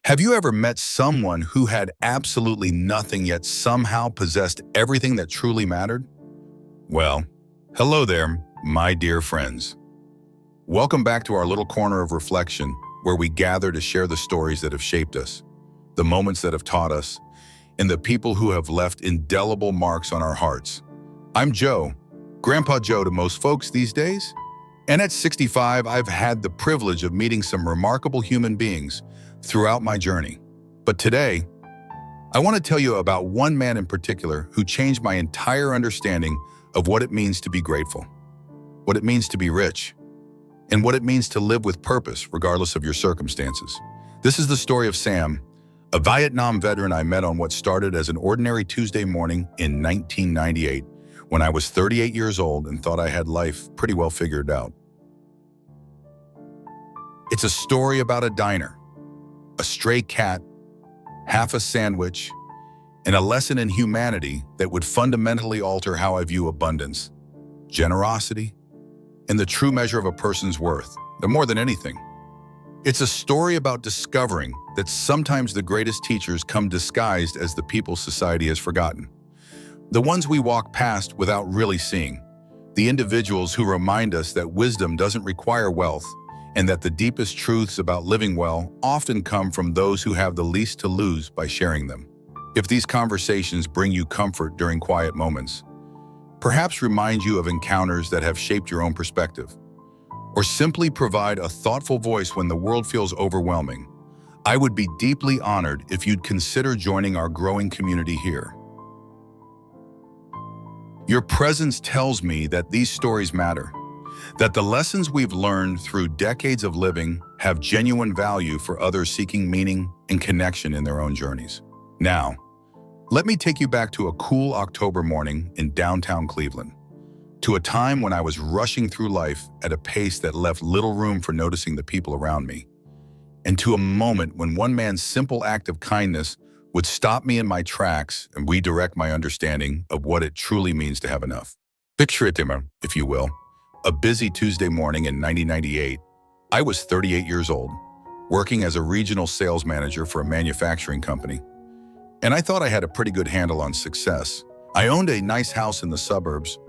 Have you ever met someone who had absolutely nothing yet somehow possessed everything that truly mattered? Well, hello there, my dear friends. Welcome back to our little corner of reflection where we gather to share the stories that have shaped us, the moments that have taught us, and the people who have left indelible marks on our hearts. I'm Joe, Grandpa Joe to most folks these days. And at 65, I've had the privilege of meeting some remarkable human beings throughout my journey. But today, I want to tell you about one man in particular who changed my entire understanding of what it means to be grateful, what it means to be rich, and what it means to live with purpose regardless of your circumstances. This is the story of Sam, a Vietnam veteran I met on what started as an ordinary Tuesday morning in 1998 when I was 38 years old and thought I had life pretty well figured out. It's a story about a diner, a stray cat, half a sandwich, and a lesson in humanity that would fundamentally alter how I view abundance, generosity, and the true measure of a person's worth, but more than anything. It's a story about discovering that sometimes the greatest teachers come disguised as the people society has forgotten. The ones we walk past without really seeing. The individuals who remind us that wisdom doesn't require wealth and that the deepest truths about living well often come from those who have the least to lose by sharing them. If these conversations bring you comfort during quiet moments, perhaps remind you of encounters that have shaped your own perspective, or simply provide a thoughtful voice when the world feels overwhelming, I would be deeply honored if you'd consider joining our growing community here. Your presence tells me that these stories matter, that the lessons we've learned through decades of living have genuine value for others seeking meaning and connection in their own journeys. Now, let me take you back to a cool October morning in downtown Cleveland, to a time when I was rushing through life at a pace that left little room for noticing the people around me, and to a moment when one man's simple act of kindness would stop me in my tracks and redirect my understanding of what it truly means to have enough. Picture it, if you will. A busy Tuesday morning in 1998, I was 38 years old, working as a regional sales manager for a manufacturing company. And I thought I had a pretty good handle on success. I owned a nice house in the suburbs,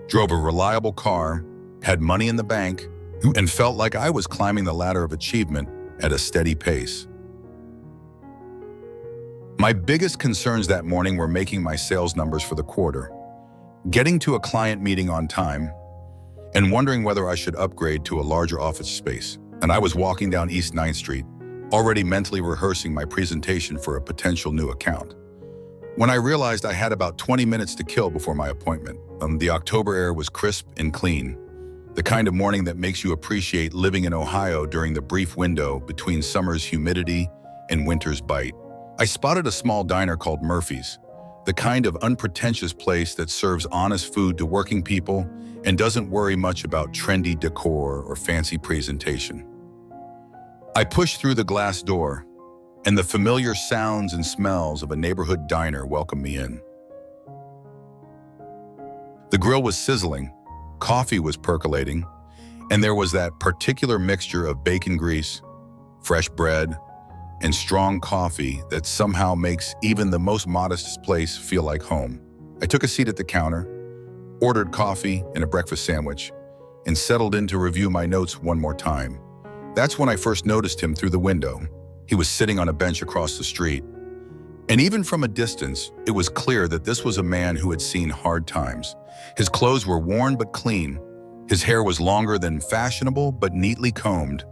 drove a reliable car, had money in the bank, and felt like I was climbing the ladder of achievement at a steady pace. My biggest concerns that morning were making my sales numbers for the quarter, getting to a client meeting on time, and wondering whether I should upgrade to a larger office space. And I was walking down East 9th Street, already mentally rehearsing my presentation for a potential new account, when I realized I had about 20 minutes to kill before my appointment. The October air was crisp and clean, the kind of morning that makes you appreciate living in Ohio during the brief window between summer's humidity and winter's bite. I spotted a small diner called Murphy's, the kind of unpretentious place that serves honest food to working people and doesn't worry much about trendy decor or fancy presentation. I pushed through the glass door, and the familiar sounds and smells of a neighborhood diner welcomed me in. The grill was sizzling, coffee was percolating, and there was that particular mixture of bacon grease, fresh bread, and strong coffee that somehow makes even the most modest place feel like home. I took a seat at the counter, ordered coffee and a breakfast sandwich, and settled in to review my notes one more time. That's when I first noticed him through the window. He was sitting on a bench across the street. And even from a distance, it was clear that this was a man who had seen hard times. His clothes were worn but clean. His hair was longer than fashionable but neatly combed.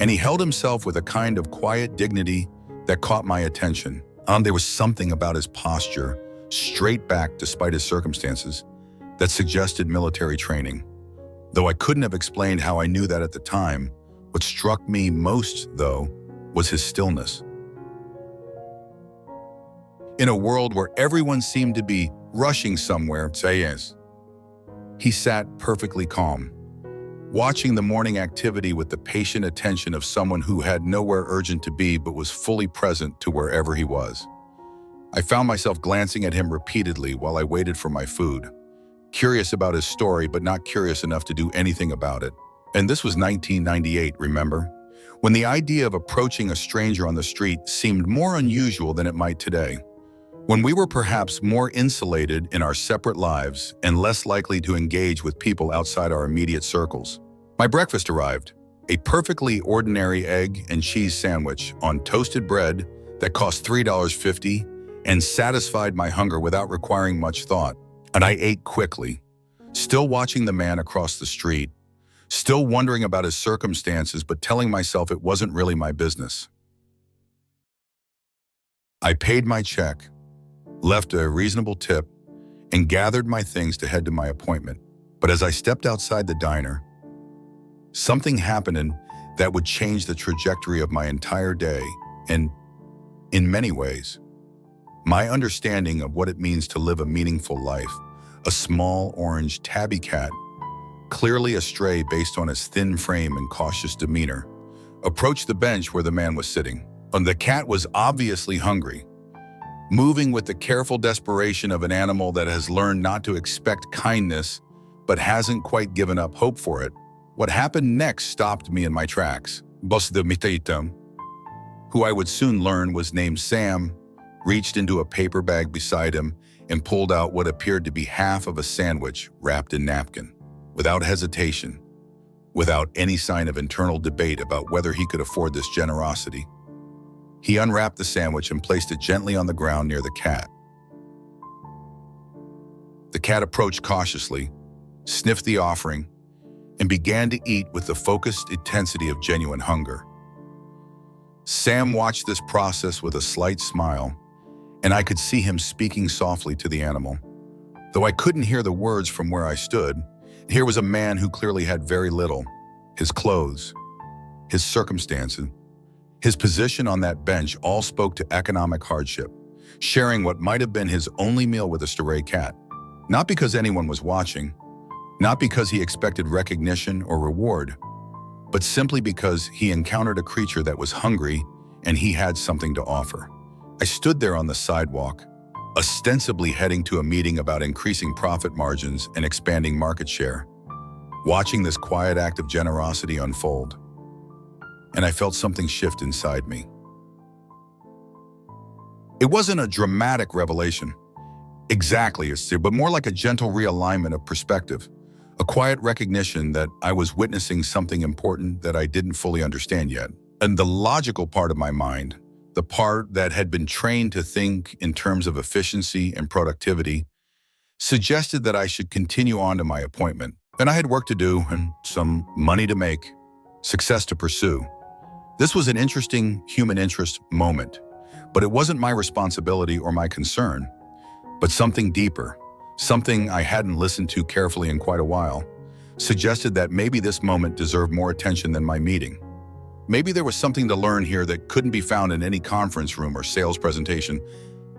And he held himself with a kind of quiet dignity that caught my attention. There was something about his posture, straight back despite his circumstances, that suggested military training. Though I couldn't have explained how I knew that at the time, what struck me most, though, was his stillness. In a world where everyone seemed to be rushing somewhere, he sat perfectly calm, watching the morning activity with the patient attention of someone who had nowhere urgent to be but was fully present to wherever he was. I found myself glancing at him repeatedly while I waited for my food, curious about his story but not curious enough to do anything about it. And this was 1998, remember? when the idea of approaching a stranger on the street seemed more unusual than it might today, when we were perhaps more insulated in our separate lives and less likely to engage with people outside our immediate circles. My breakfast arrived, a perfectly ordinary egg and cheese sandwich on toasted bread that cost $3.50 and satisfied my hunger without requiring much thought. And I ate quickly, still watching the man across the street, still wondering about his circumstances, but telling myself it wasn't really my business. I paid my check, left a reasonable tip, and gathered my things to head to my appointment. But as I stepped outside the diner, something happened that would change the trajectory of my entire day, and in many ways, my understanding of what it means to live a meaningful life. A small orange tabby cat, clearly a stray based on his thin frame and cautious demeanor, approached the bench where the man was sitting. And the cat was obviously hungry, moving with the careful desperation of an animal that has learned not to expect kindness but hasn't quite given up hope for it. What happened next stopped me in my tracks. Boss the Mitaitam, who I would soon learn was named Sam, reached into a paper bag beside him and pulled out what appeared to be half of a sandwich wrapped in napkin. Without hesitation, without any sign of internal debate about whether he could afford this generosity, he unwrapped the sandwich and placed it gently on the ground near the cat. The cat approached cautiously, sniffed the offering, and began to eat with the focused intensity of genuine hunger. Sam watched this process with a slight smile, and I could see him speaking softly to the animal. Though I couldn't hear the words from where I stood, here was a man who clearly had very little. His clothes, his circumstances, his position on that bench all spoke to economic hardship, sharing what might have been his only meal with a stray cat. Not because anyone was watching, not because he expected recognition or reward, but simply because he encountered a creature that was hungry and he had something to offer. I stood there on the sidewalk, ostensibly heading to a meeting about increasing profit margins and expanding market share, watching this quiet act of generosity unfold. And I felt something shift inside me. It wasn't a dramatic revelation, exactly, but more like a gentle realignment of perspective, a quiet recognition that I was witnessing something important that I didn't fully understand yet. And the logical part of my mind, the part that had been trained to think in terms of efficiency and productivity, suggested that I should continue on to my appointment. And I had work to do and some money to make, success to pursue. This was an interesting human interest moment, but it wasn't my responsibility or my concern, but something deeper, something I hadn't listened to carefully in quite a while, suggested that maybe this moment deserved more attention than my meeting. Maybe there was something to learn here that couldn't be found in any conference room or sales presentation.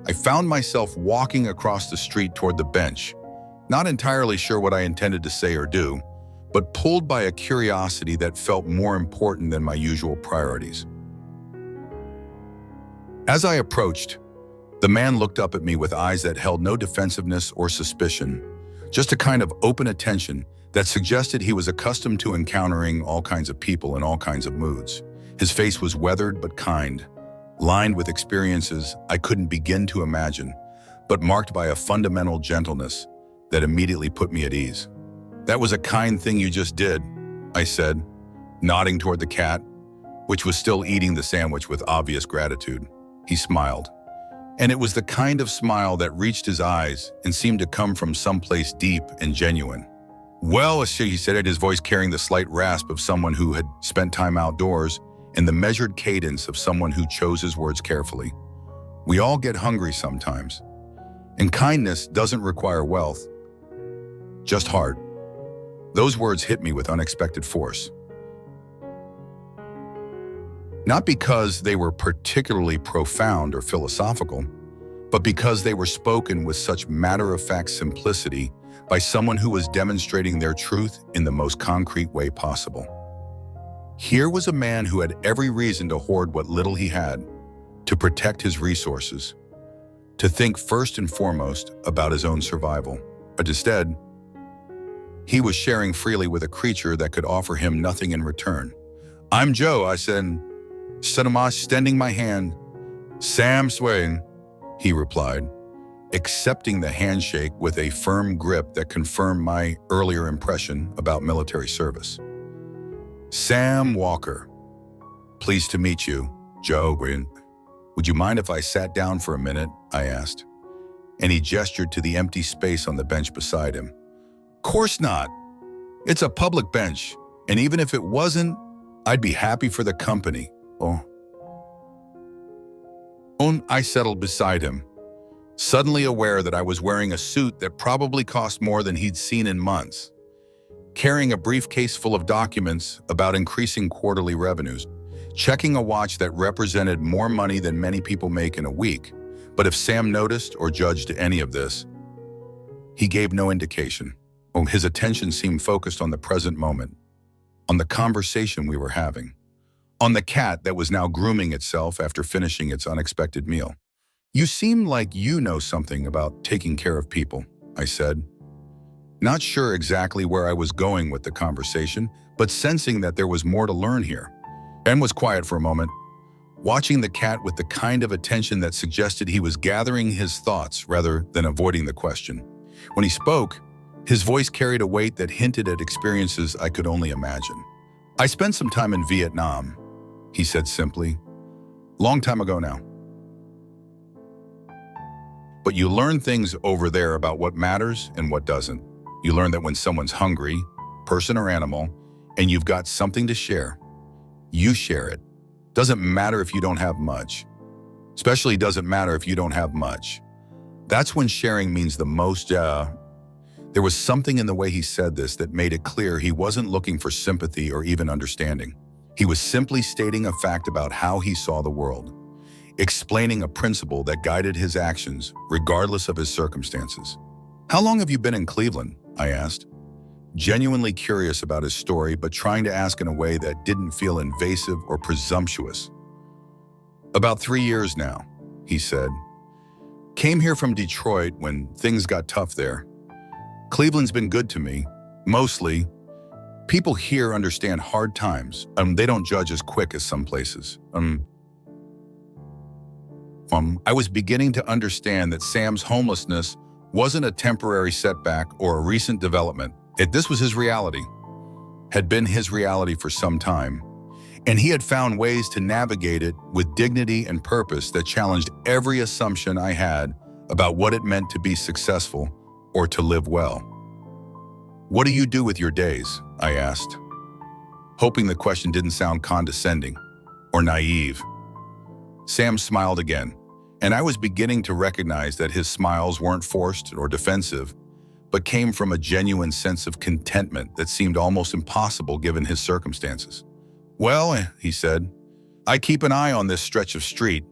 I found myself walking across the street toward the bench, not entirely sure what I intended to say or do, but pulled by a curiosity that felt more important than my usual priorities. As I approached, the man looked up at me with eyes that held no defensiveness or suspicion, just a kind of open attention that suggested he was accustomed to encountering all kinds of people in all kinds of moods. His face was weathered but kind, lined with experiences I couldn't begin to imagine, but marked by a fundamental gentleness that immediately put me at ease. "That was a kind thing you just did," I said, nodding toward the cat, which was still eating the sandwich with obvious gratitude. He smiled, and it was the kind of smile that reached his eyes and seemed to come from someplace deep and genuine. "Well," he said, his voice carrying the slight rasp of someone who had spent time outdoors and the measured cadence of someone who chose his words carefully. "We all get hungry sometimes, and kindness doesn't require wealth, just heart." Those words hit me with unexpected force. Not because they were particularly profound or philosophical, but because they were spoken with such matter-of-fact simplicity by someone who was demonstrating their truth in the most concrete way possible. Here was a man who had every reason to hoard what little he had, to protect his resources, to think first and foremost about his own survival. But instead, he was sharing freely with a creature that could offer him nothing in return, I'm Joe, I said, extending my hand. Sam Swain, he replied, accepting the handshake with a firm grip that confirmed my earlier impression about military service. Sam Walker. Pleased to meet you, Joe. Would you mind if I sat down for a minute? I asked, and he gestured to the empty space on the bench beside him. Course not. It's a public bench, and even if it wasn't, I'd be happy for the company. Oh. I settled beside him, suddenly aware that I was wearing a suit that probably cost more than he'd seen in months, carrying a briefcase full of documents about increasing quarterly revenues, checking a watch that represented more money than many people make in a week. But if Sam noticed or judged any of this, he gave no indication. His attention seemed focused on the present moment, on the conversation we were having, on the cat that was now grooming itself after finishing its unexpected meal. You seem like you know something about taking care of people, I said, not sure exactly where I was going with the conversation, but sensing that there was more to learn here. Ben was quiet for a moment, watching the cat with the kind of attention that suggested he was gathering his thoughts rather than avoiding the question. When he spoke, his voice carried a weight that hinted at experiences I could only imagine. I spent some time in Vietnam, he said simply. Long time ago now. But you learn things over there about what matters and what doesn't. You learn that when someone's hungry, person or animal, and you've got something to share, you share it. Doesn't matter if you don't have much. Especially doesn't matter if you don't have much. That's when sharing means the most. There was something in the way he said this that made it clear he wasn't looking for sympathy or even understanding. He was simply stating a fact about how he saw the world, explaining a principle that guided his actions regardless of his circumstances. How long have you been in Cleveland? I asked, genuinely curious about his story, but trying to ask in a way that didn't feel invasive or presumptuous. About 3 years now, he said. Came here from Detroit when things got tough there. Cleveland's been good to me, mostly. People here understand hard times. They don't judge as quick as some places. I was beginning to understand that Sam's homelessness wasn't a temporary setback or a recent development. This was his reality, had been his reality for some time, and he had found ways to navigate it with dignity and purpose that challenged every assumption I had about what it meant to be successful or to live well. What do you do with your days? I asked, hoping the question didn't sound condescending or naive. Sam smiled again, and I was beginning to recognize that his smiles weren't forced or defensive, but came from a genuine sense of contentment that seemed almost impossible given his circumstances. Well, he said, I keep an eye on this stretch of street.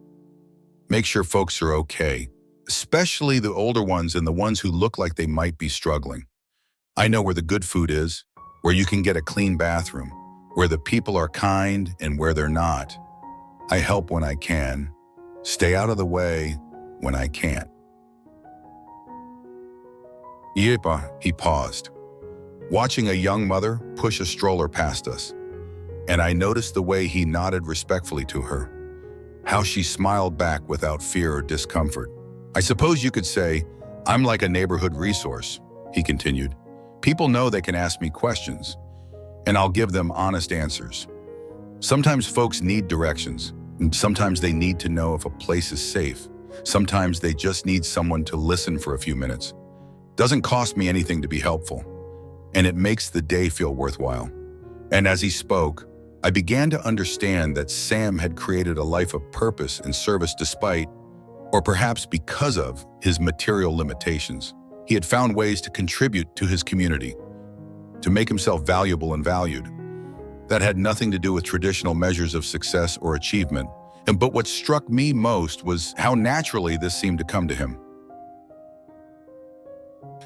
Make sure folks are okay, especially the older ones and the ones who look like they might be struggling. I know where the good food is, where you can get a clean bathroom, where the people are kind and where they're not. I help when I can, stay out of the way when I can't. Yepa, he paused, watching a young mother push a stroller past us, and I noticed the way he nodded respectfully to her, how she smiled back without fear or discomfort. I suppose you could say, I'm like a neighborhood resource, he continued. People know they can ask me questions, and I'll give them honest answers. Sometimes folks need directions, and sometimes they need to know if a place is safe. Sometimes they just need someone to listen for a few minutes. Doesn't cost me anything to be helpful, and it makes the day feel worthwhile. And as he spoke, I began to understand that Sam had created a life of purpose and service despite, or perhaps because of, his material limitations. He had found ways to contribute to his community, to make himself valuable and valued. That had nothing to do with traditional measures of success or achievement. But what struck me most was how naturally this seemed to come to him.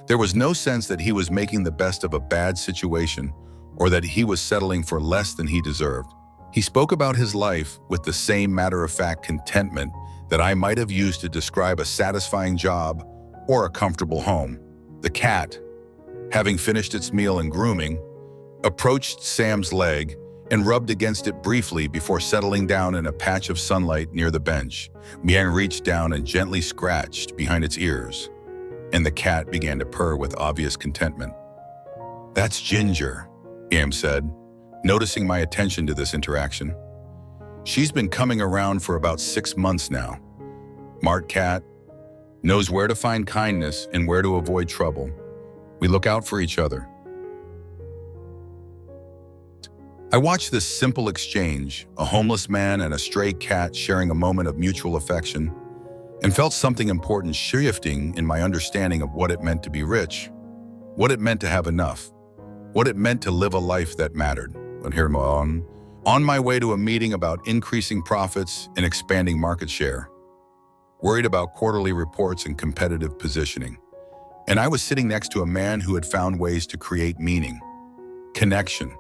There was no sense that he was making the best of a bad situation or that he was settling for less than he deserved. He spoke about his life with the same matter-of-fact contentment that I might have used to describe a satisfying job or a comfortable home. The cat, having finished its meal and grooming, approached Sam's leg and rubbed against it briefly before settling down in a patch of sunlight near the bench. Miang reached down and gently scratched behind its ears, and the cat began to purr with obvious contentment. "That's Ginger," Miang said, noticing my attention to this interaction. "She's been coming around for about 6 months now. Smart cat, knows where to find kindness and where to avoid trouble. We look out for each other." I watched this simple exchange, a homeless man and a stray cat sharing a moment of mutual affection, and felt something important shifting in my understanding of what it meant to be rich, what it meant to have enough, what it meant to live a life that mattered. And here on my way to a meeting about increasing profits and expanding market share, worried about quarterly reports and competitive positioning. And I was sitting next to a man who had found ways to create meaning, connection,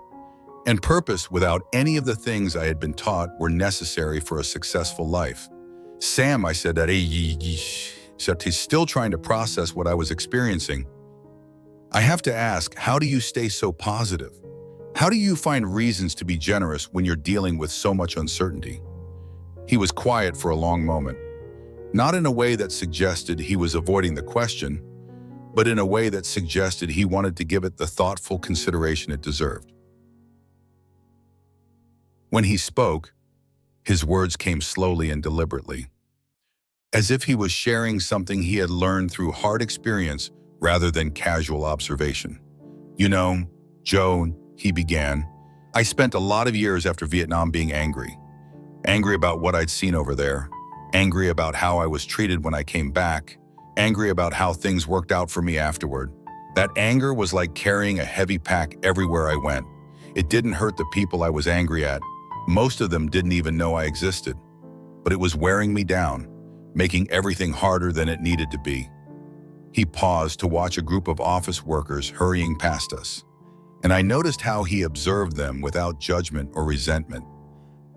and purpose without any of the things I had been taught were necessary for a successful life. "Sam," I said, except he's still trying to process what I was experiencing. "I have to ask, how do you stay so positive? How do you find reasons to be generous when you're dealing with so much uncertainty?" He was quiet for a long moment, not in a way that suggested he was avoiding the question, but in a way that suggested he wanted to give it the thoughtful consideration it deserved. When he spoke, his words came slowly and deliberately, as if he was sharing something he had learned through hard experience rather than casual observation. "You know, Joe," he began, "I spent a lot of years after Vietnam being angry. Angry about what I'd seen over there, angry about how I was treated when I came back, angry about how things worked out for me afterward. That anger was like carrying a heavy pack everywhere I went. It didn't hurt the people I was angry at. Most of them didn't even know I existed. But it was wearing me down, making everything harder than it needed to be." He paused to watch a group of office workers hurrying past us, and I noticed how he observed them without judgment or resentment,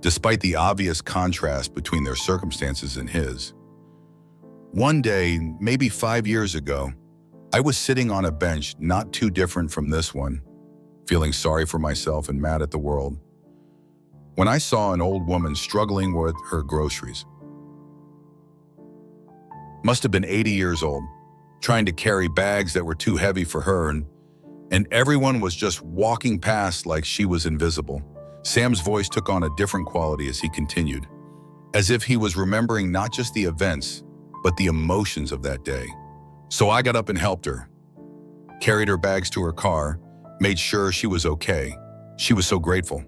despite the obvious contrast between their circumstances and his. One day, maybe 5 years ago, I was sitting on a bench not too different from this one, feeling sorry for myself and mad at the world, when I saw an old woman struggling with her groceries. Must have been 80 years old, trying to carry bags that were too heavy for her, and everyone was just walking past like she was invisible. Sam's voice took on a different quality as he continued, as if he was remembering not just the events, but the emotions of that day. "So I got up and helped her, carried her bags to her car, made sure she was okay. She was so grateful,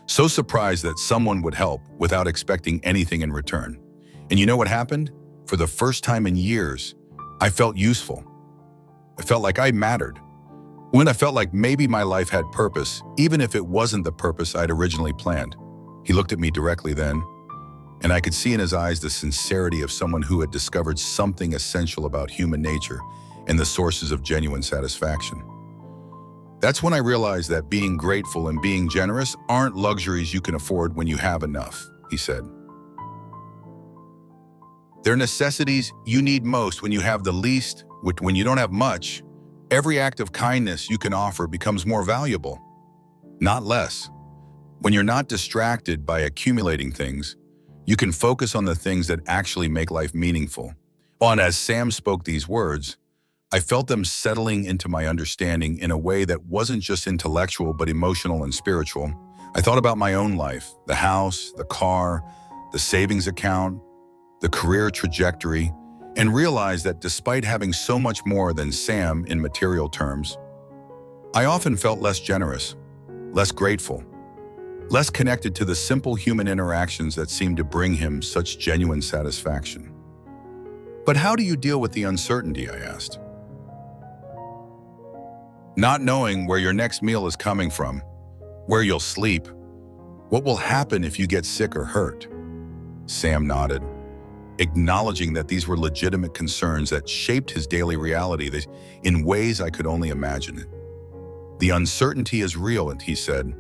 so surprised that someone would help without expecting anything in return. And you know what happened? For the first time in years, I felt useful. I felt like I mattered. When I felt like maybe my life had purpose, even if it wasn't the purpose I'd originally planned." He looked at me directly then, and I could see in his eyes the sincerity of someone who had discovered something essential about human nature and the sources of genuine satisfaction. "That's when I realized that being grateful and being generous aren't luxuries you can afford when you have enough," he said. "They're necessities you need most when you have the least. When you don't have much, every act of kindness you can offer becomes more valuable, not less. When you're not distracted by accumulating things, you can focus on the things that actually make life meaningful." And as Sam spoke these words, I felt them settling into my understanding in a way that wasn't just intellectual but emotional and spiritual. I thought about my own life, the house, the car, the savings account, the career trajectory, and realized that despite having so much more than Sam in material terms, I often felt less generous, less grateful, less connected to the simple human interactions that seemed to bring him such genuine satisfaction. "But how do you deal with the uncertainty?" I asked. "Not knowing where your next meal is coming from, where you'll sleep, what will happen if you get sick or hurt." Sam nodded, acknowledging that these were legitimate concerns that shaped his daily reality in ways I could only imagine it. "The uncertainty is real," he said.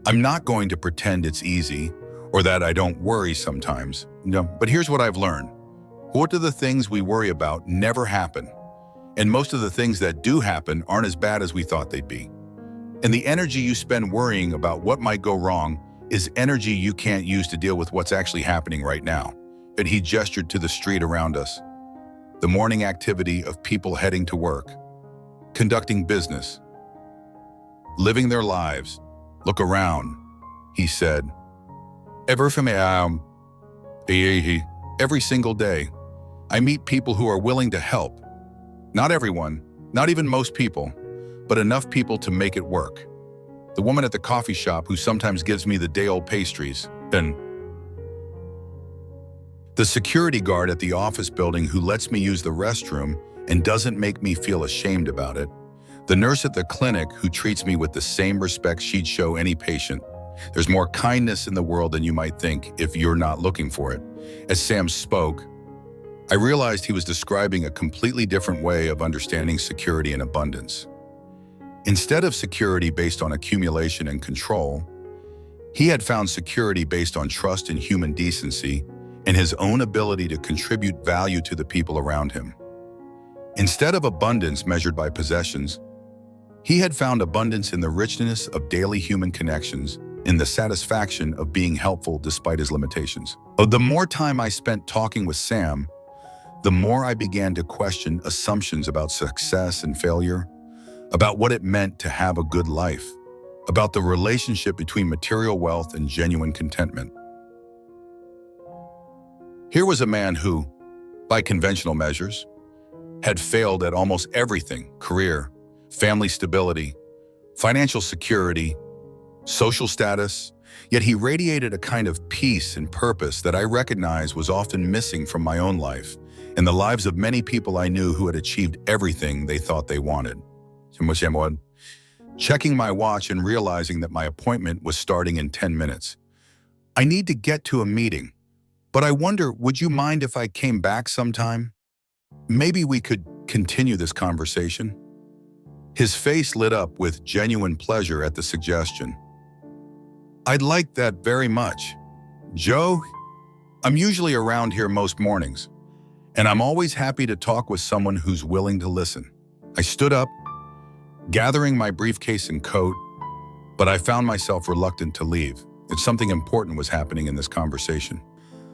"I'm not going to pretend it's easy or that I don't worry sometimes. No, but here's what I've learned. Most of the things we worry about never happen, and most of the things that do happen aren't as bad as we thought they'd be. And the energy you spend worrying about what might go wrong is energy you can't use to deal with what's actually happening right now. And he gestured to the street around us, the morning activity of people heading to work, conducting business, living their lives. Look around, he said. Every single day, I meet people who are willing to help. Not everyone, not even most people, but enough people to make it work. The woman at the coffee shop who sometimes gives me the day-old pastries, and the security guard at the office building who lets me use the restroom and doesn't make me feel ashamed about it. The nurse at the clinic who treats me with the same respect she'd show any patient. There's more kindness in the world than you might think if you're not looking for it. As Sam spoke, I realized he was describing a completely different way of understanding security and abundance. Instead of security based on accumulation and control, he had found security based on trust in human decency and his own ability to contribute value to the people around him. Instead of abundance measured by possessions, he had found abundance in the richness of daily human connections, in the satisfaction of being helpful despite his limitations. The more time I spent talking with Sam, the more I began to question assumptions about success and failure, about what it meant to have a good life, about the relationship between material wealth and genuine contentment. Here was a man who, by conventional measures, had failed at almost everything: career, family stability, financial security, social status, yet he radiated a kind of peace and purpose that I recognized was often missing from my own life and the lives of many people I knew who had achieved everything they thought they wanted. Checking my watch and realizing that my appointment was starting in 10 minutes. I need to get to a meeting, but I wonder, would you mind if I came back sometime? Maybe we could continue this conversation. His face lit up with genuine pleasure at the suggestion. I'd like that very much. Joe, I'm usually around here most mornings, and I'm always happy to talk with someone who's willing to listen. I stood up, gathering my briefcase and coat, but I found myself reluctant to leave. If something important was happening in this conversation,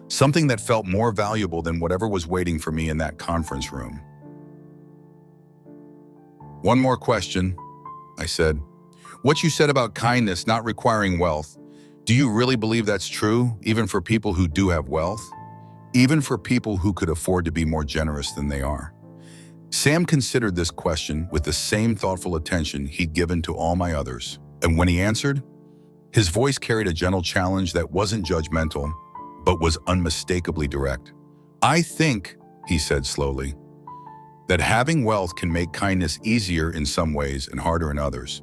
something that felt more valuable than whatever was waiting for me in that conference room. One more question, I said. What you said about kindness not requiring wealth, do you really believe that's true, even for people who do have wealth? Even for people who could afford to be more generous than they are? Sam considered this question with the same thoughtful attention he'd given to all my others. And when he answered, his voice carried a gentle challenge that wasn't judgmental, but was unmistakably direct. I think, he said slowly, that having wealth can make kindness easier in some ways and harder in others.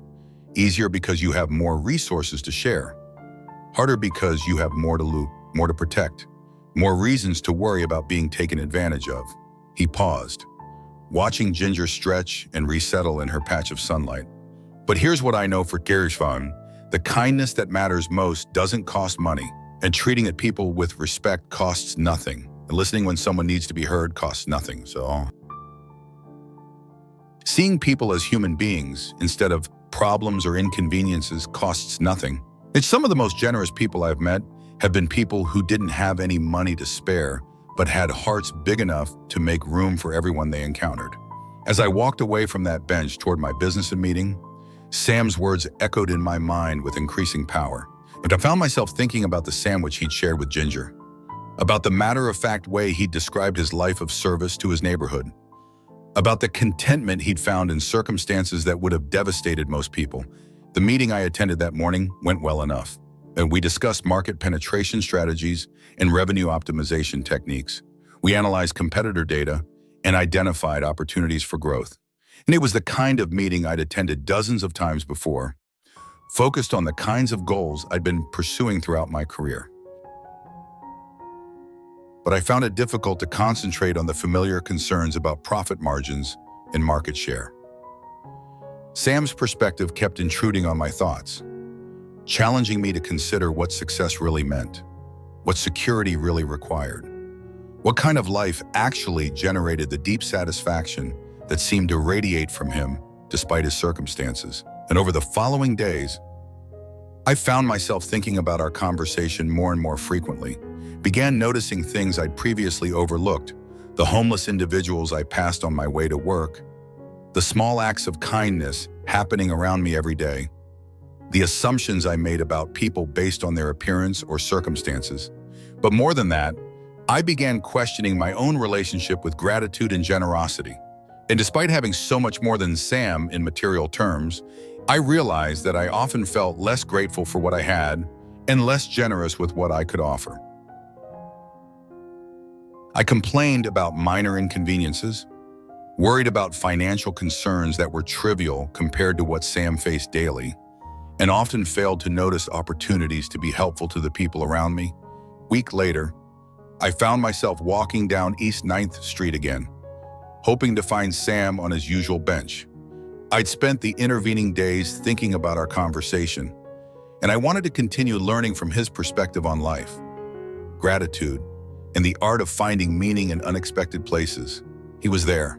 Easier because you have more resources to share. Harder because you have more to loot, more to protect, more reasons to worry about being taken advantage of. He paused, watching Ginger stretch and resettle in her patch of sunlight. But here's what I know for gracefully: the kindness that matters most doesn't cost money, and treating people with respect costs nothing, and listening when someone needs to be heard costs nothing. So, seeing people as human beings instead of problems or inconveniences costs nothing. It's some of the most generous people I've met have been people who didn't have any money to spare, but had hearts big enough to make room for everyone they encountered. As I walked away from that bench toward my business meeting, Sam's words echoed in my mind with increasing power. And I found myself thinking about the sandwich he'd shared with Ginger, about the matter-of-fact way he'd described his life of service to his neighborhood, about the contentment he'd found in circumstances that would have devastated most people. The meeting I attended that morning went well enough, and we discussed market penetration strategies and revenue optimization techniques. We analyzed competitor data and identified opportunities for growth. And it was the kind of meeting I'd attended dozens of times before, focused on the kinds of goals I'd been pursuing throughout my career. But I found it difficult to concentrate on the familiar concerns about profit margins and market share. Sam's perspective kept intruding on my thoughts, challenging me to consider what success really meant, what security really required, what kind of life actually generated the deep satisfaction that seemed to radiate from him despite his circumstances. And over the following days, I found myself thinking about our conversation more and more frequently, began noticing things I'd previously overlooked, the homeless individuals I passed on my way to work, the small acts of kindness happening around me every day, the assumptions I made about people based on their appearance or circumstances. But more than that, I began questioning my own relationship with gratitude and generosity. And despite having so much more than Sam in material terms, I realized that I often felt less grateful for what I had and less generous with what I could offer. I complained about minor inconveniences, worried about financial concerns that were trivial compared to what Sam faced daily, and often failed to notice opportunities to be helpful to the people around me. A week later, I found myself walking down East 9th Street again, hoping to find Sam on his usual bench. I'd spent the intervening days thinking about our conversation, and I wanted to continue learning from his perspective on life, gratitude, and the art of finding meaning in unexpected places. He was there,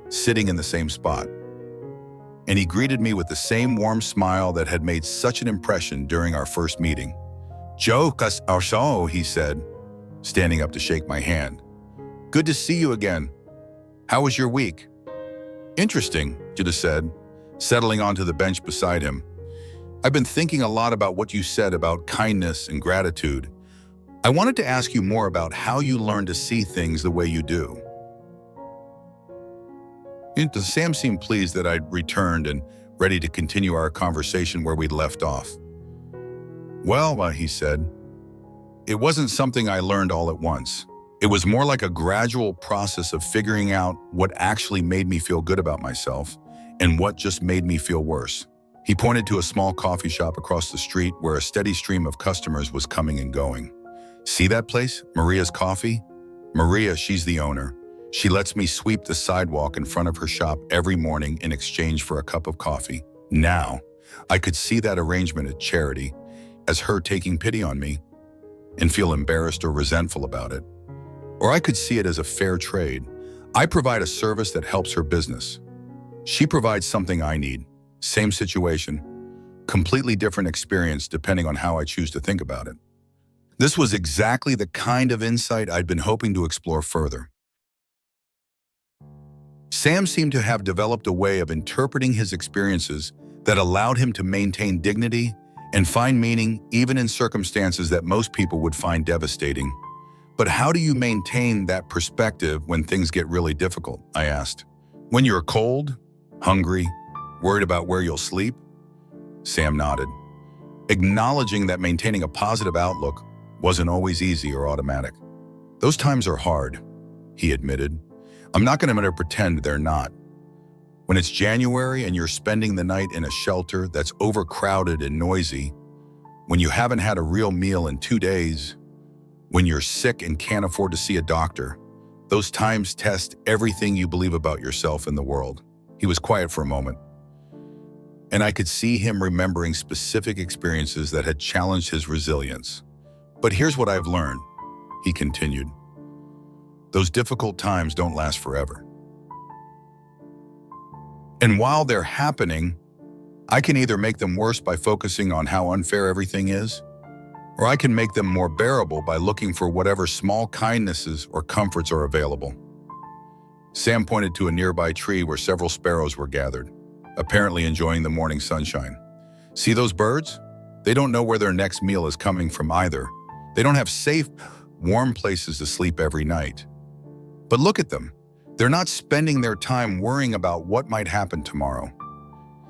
sitting in the same spot, and he greeted me with the same warm smile that had made such an impression during our first meeting. "Joe, he said, standing up to shake my hand. "Good to see you again. How was your week?" "Interesting," Judah said, settling onto the bench beside him. "I've been thinking a lot about what you said about kindness and gratitude. I wanted to ask you more about how you learn to see things the way you do." Sam seemed pleased that I'd returned and ready to continue our conversation where we'd left off. "Well," he said, "it wasn't something I learned all at once. It was more like a gradual process of figuring out what actually made me feel good about myself and what just made me feel worse." He pointed to a small coffee shop across the street where a steady stream of customers was coming and going. "See that place, Maria's Coffee? Maria, she's the owner. She lets me sweep the sidewalk in front of her shop every morning in exchange for a cup of coffee." Now, I could see that arrangement as charity, as her taking pity on me, and feel embarrassed or resentful about it. Or I could see it as a fair trade. I provide a service that helps her business. She provides something I need. Same situation, completely different experience depending on how I choose to think about it. This was exactly the kind of insight I'd been hoping to explore further. Sam seemed to have developed a way of interpreting his experiences that allowed him to maintain dignity and find meaning even in circumstances that most people would find devastating. "But how do you maintain that perspective when things get really difficult?" I asked. "When you're cold, hungry, worried about where you'll sleep?" Sam nodded, acknowledging that maintaining a positive outlook wasn't always easy or automatic. "Those times are hard," he admitted. "I'm not going to pretend they're not. When it's January and you're spending the night in a shelter that's overcrowded and noisy, when you haven't had a real meal in 2 days, when you're sick and can't afford to see a doctor, those times test everything you believe about yourself and the world." He was quiet for a moment, and I could see him remembering specific experiences that had challenged his resilience. "But here's what I've learned," he continued. "Those difficult times don't last forever. And while they're happening, I can either make them worse by focusing on how unfair everything is, or I can make them more bearable by looking for whatever small kindnesses or comforts are available." Sam pointed to a nearby tree where several sparrows were gathered, apparently enjoying the morning sunshine. "See those birds? They don't know where their next meal is coming from either. They don't have safe, warm places to sleep every night. But look at them. They're not spending their time worrying about what might happen tomorrow.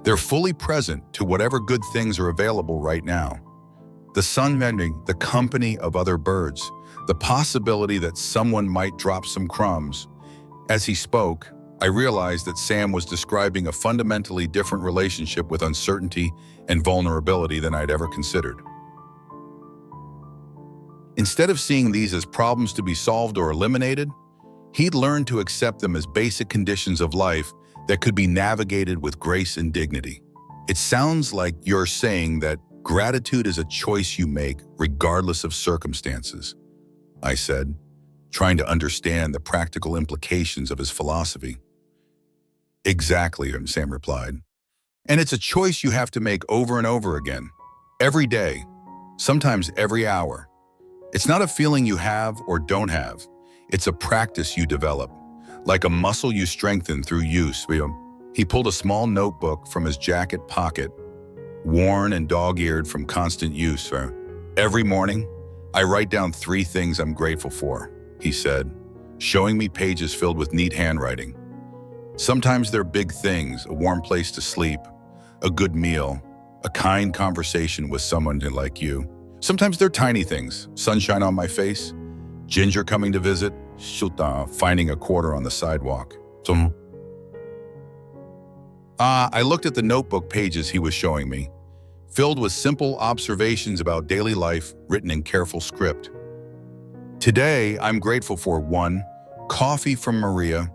They're fully present to whatever good things are available right now. The sun mending, the company of other birds, the possibility that someone might drop some crumbs." As he spoke, I realized that Sam was describing a fundamentally different relationship with uncertainty and vulnerability than I'd ever considered. Instead of seeing these as problems to be solved or eliminated, he'd learned to accept them as basic conditions of life that could be navigated with grace and dignity. "It sounds like you're saying that gratitude is a choice you make regardless of circumstances," I said, trying to understand the practical implications of his philosophy. "Exactly," Sam replied. And it's a choice you have to make over and over again, every day, sometimes every hour. It's not a feeling you have or don't have. It's a practice you develop, like a muscle you strengthen through use. He pulled a small notebook from his jacket pocket, worn and dog-eared from constant use. Every morning, I write down 3 things I'm grateful for, he said, showing me pages filled with neat handwriting. Sometimes they're big things: a warm place to sleep, a good meal, a kind conversation with someone like you. Sometimes they're tiny things: sunshine on my face, Ginger coming to visit, finding a quarter on the sidewalk. I looked at the notebook pages he was showing me, filled with simple observations about daily life written in careful script. Today, I'm grateful for 1, coffee from Maria,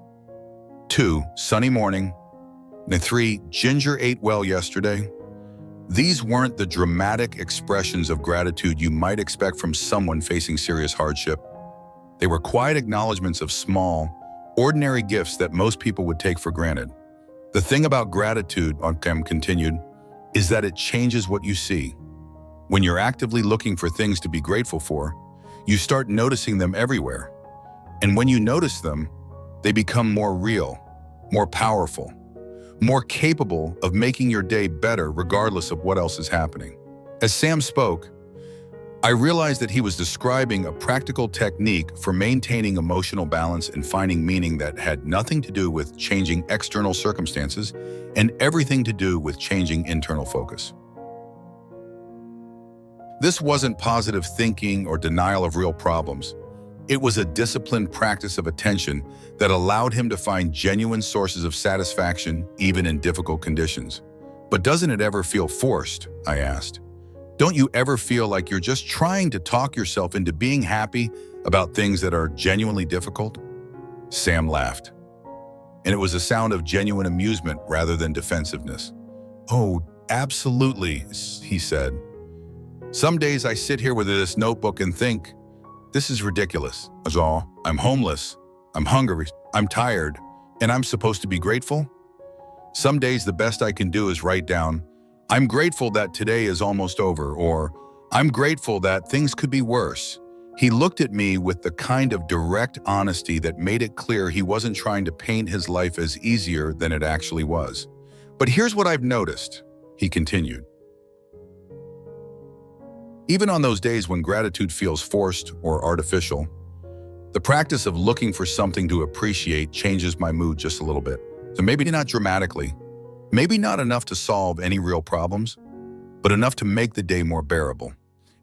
2, sunny morning, and 3, Ginger ate well yesterday. These weren't the dramatic expressions of gratitude you might expect from someone facing serious hardship. They were quiet acknowledgments of small, ordinary gifts that most people would take for granted. The thing about gratitude, Cam continued, is that it changes what you see. When you're actively looking for things to be grateful for, you start noticing them everywhere. And when you notice them, they become more real, more powerful, more capable of making your day better regardless of what else is happening. As Sam spoke, I realized that he was describing a practical technique for maintaining emotional balance and finding meaning that had nothing to do with changing external circumstances and everything to do with changing internal focus. This wasn't positive thinking or denial of real problems. It was a disciplined practice of attention that allowed him to find genuine sources of satisfaction even in difficult conditions. But doesn't it ever feel forced? I asked. Don't you ever feel like you're just trying to talk yourself into being happy about things that are genuinely difficult? Sam laughed, and it was a sound of genuine amusement rather than defensiveness. Oh, absolutely, he said. Some days I sit here with this notebook and think, this is ridiculous. I'm homeless, I'm hungry, I'm tired, and I'm supposed to be grateful? Some days the best I can do is write down, I'm grateful that today is almost over, or I'm grateful that things could be worse. He looked at me with the kind of direct honesty that made it clear he wasn't trying to paint his life as easier than it actually was. But here's what I've noticed, he continued. Even on those days when gratitude feels forced or artificial, the practice of looking for something to appreciate changes my mood just a little bit. So maybe not dramatically, maybe not enough to solve any real problems, but enough to make the day more bearable.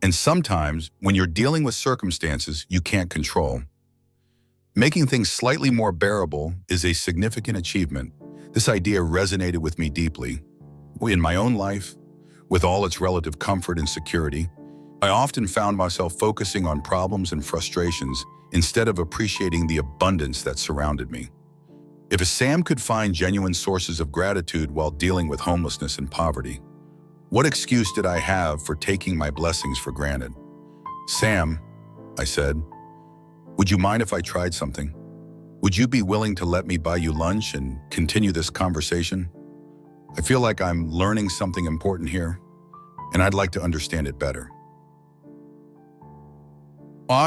And sometimes, when you're dealing with circumstances you can't control, making things slightly more bearable is a significant achievement. This idea resonated with me deeply. In my own life, with all its relative comfort and security, I often found myself focusing on problems and frustrations instead of appreciating the abundance that surrounded me. If a Sam could find genuine sources of gratitude while dealing with homelessness and poverty, what excuse did I have for taking my blessings for granted? Sam, I said, would you mind if I tried something? Would you be willing to let me buy you lunch and continue this conversation? I feel like I'm learning something important here, and I'd like to understand it better.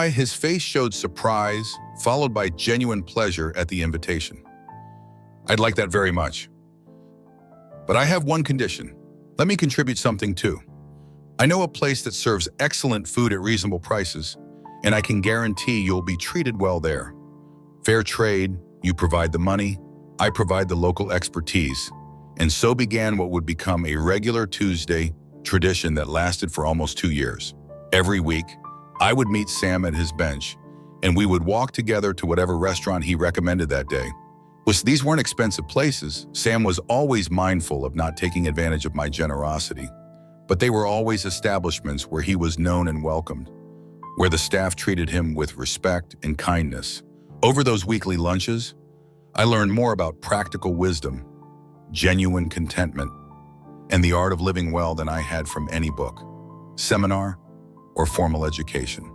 His face showed surprise, followed by genuine pleasure at the invitation. I'd like that very much. But I have one condition. Let me contribute something too. I know a place that serves excellent food at reasonable prices, and I can guarantee you'll be treated well there. Fair trade, you provide the money, I provide the local expertise. And so began what would become a regular Tuesday tradition that lasted for almost 2 years. Every week, I would meet Sam at his bench, and we would walk together to whatever restaurant he recommended that day. These weren't expensive places. Sam was always mindful of not taking advantage of my generosity, but they were always establishments where he was known and welcomed, where the staff treated him with respect and kindness. Over those weekly lunches, I learned more about practical wisdom, genuine contentment, and the art of living well than I had from any book, seminar, or formal education.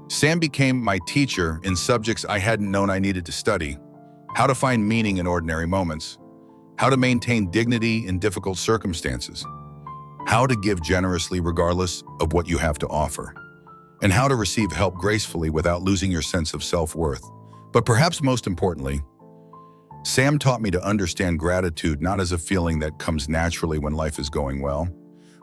Sam became my teacher in subjects I hadn't known I needed to study: how to find meaning in ordinary moments, how to maintain dignity in difficult circumstances, how to give generously regardless of what you have to offer, and how to receive help gracefully without losing your sense of self-worth. But perhaps most importantly, Sam taught me to understand gratitude not as a feeling that comes naturally when life is going well,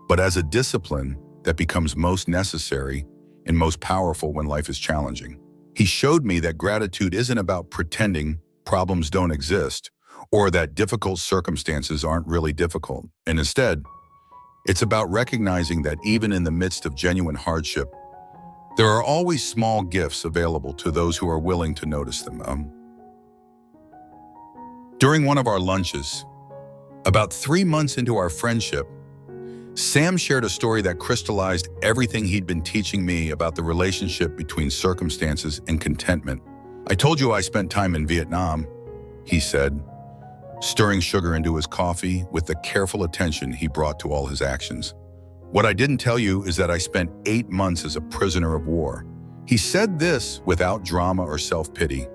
but as a discipline that becomes most necessary and most powerful when life is challenging. He showed me that gratitude isn't about pretending problems don't exist or that difficult circumstances aren't really difficult. And instead, it's about recognizing that even in the midst of genuine hardship, there are always small gifts available to those who are willing to notice them. During one of our lunches, about 3 months into our friendship, Sam shared a story that crystallized everything he'd been teaching me about the relationship between circumstances and contentment. "I told you I spent time in Vietnam," he said, stirring sugar into his coffee with the careful attention he brought to all his actions. "What I didn't tell you is that I spent 8 months as a prisoner of war." He said this without drama or self-pity,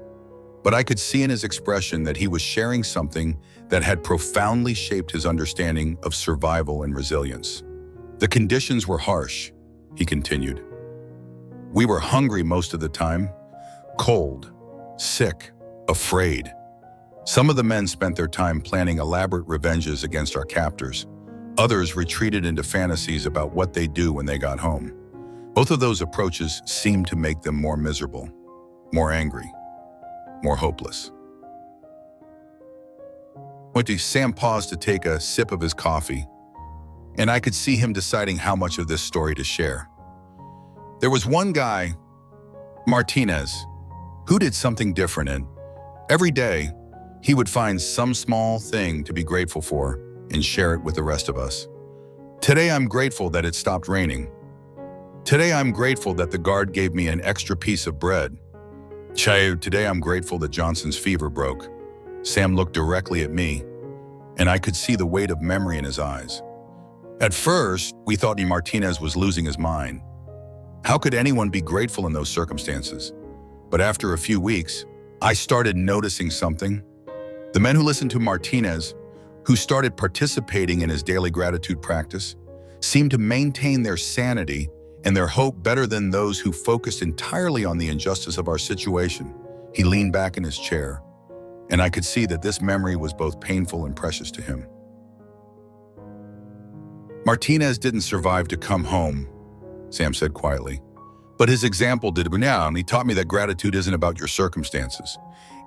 but I could see in his expression that he was sharing something that had profoundly shaped his understanding of survival and resilience. "The conditions were harsh," he continued. "We were hungry most of the time, cold, sick, afraid. Some of the men spent their time planning elaborate revenges against our captors. Others retreated into fantasies about what they'd do when they got home. Both of those approaches seemed to make them more miserable, more angry, more hopeless." Sam paused to take a sip of his coffee, and I could see him deciding how much of this story to share. There was one guy, Martinez, who did something different, and every day he would find some small thing to be grateful for and share it with the rest of us. "Today I'm grateful that it stopped raining. Today I'm grateful that the guard gave me an extra piece of bread. Today I'm grateful that Johnson's fever broke." Sam looked directly at me, and I could see the weight of memory in his eyes. At first, we thought Martinez was losing his mind. How could anyone be grateful in those circumstances? But after a few weeks, I started noticing something. The men who listened to Martinez, who started participating in his daily gratitude practice, seemed to maintain their sanity and their hope better than those who focused entirely on the injustice of our situation. He leaned back in his chair, and I could see that this memory was both painful and precious to him. "Martinez didn't survive to come home," Sam said quietly, "but his example did now, and he taught me that gratitude isn't about your circumstances.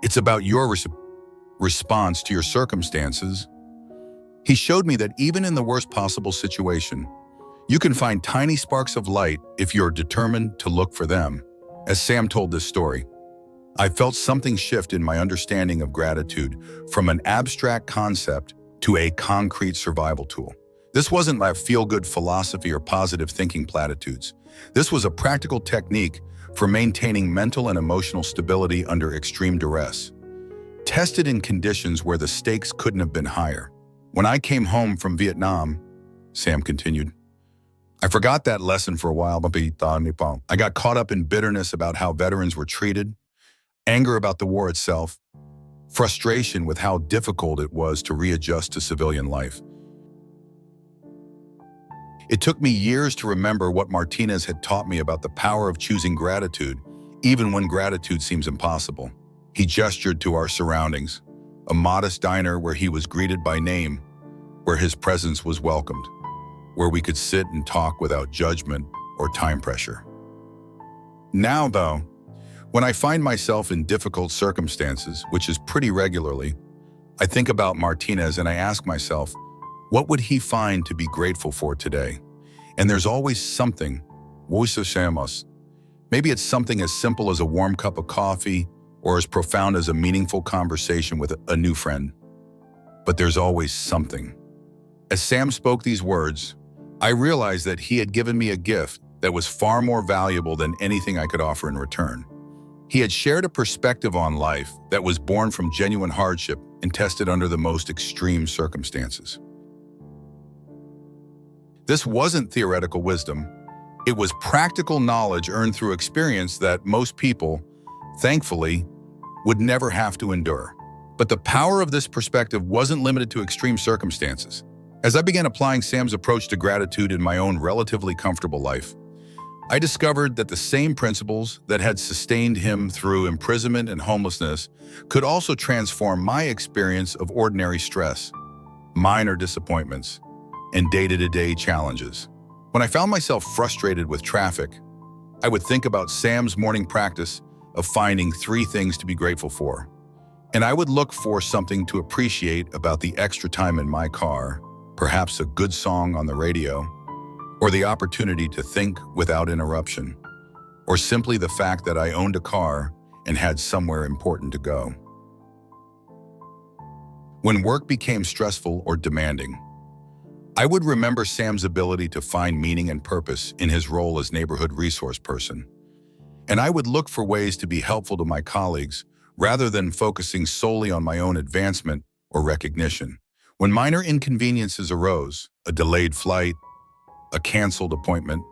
It's about your response to your circumstances." He showed me that even in the worst possible situation, you can find tiny sparks of light if you're determined to look for them. As Sam told this story, I felt something shift in my understanding of gratitude from an abstract concept to a concrete survival tool. This wasn't like feel-good philosophy or positive thinking platitudes. This was a practical technique for maintaining mental and emotional stability under extreme duress, tested in conditions where the stakes couldn't have been higher. "When I came home from Vietnam," Sam continued, "I forgot that lesson for a while, but I got caught up in bitterness about how veterans were treated, anger about the war itself, frustration with how difficult it was to readjust to civilian life. It took me years to remember what Martinez had taught me about the power of choosing gratitude, even when gratitude seems impossible." He gestured to our surroundings, a modest diner where he was greeted by name, where his presence was welcomed, where we could sit and talk without judgment or time pressure. Now, though, when I find myself in difficult circumstances, which is pretty regularly, I think about Martinez and I ask myself, what would he find to be grateful for today? And there's always something. Maybe it's something as simple as a warm cup of coffee or as profound as a meaningful conversation with a new friend. But there's always something. As Sam spoke these words, I realized that he had given me a gift that was far more valuable than anything I could offer in return. He had shared a perspective on life that was born from genuine hardship and tested under the most extreme circumstances. This wasn't theoretical wisdom. It was practical knowledge earned through experience that most people, thankfully, would never have to endure. But the power of this perspective wasn't limited to extreme circumstances. As I began applying Sam's approach to gratitude in my own relatively comfortable life, I discovered that the same principles that had sustained him through imprisonment and homelessness could also transform my experience of ordinary stress, minor disappointments, and day-to-day challenges. When I found myself frustrated with traffic, I would think about Sam's morning practice of finding 3 things to be grateful for. And I would look for something to appreciate about the extra time in my car, perhaps a good song on the radio, or the opportunity to think without interruption, or simply the fact that I owned a car and had somewhere important to go. When work became stressful or demanding, I would remember Sam's ability to find meaning and purpose in his role as neighborhood resource person, and I would look for ways to be helpful to my colleagues rather than focusing solely on my own advancement or recognition. When minor inconveniences arose, a delayed flight, a canceled appointment,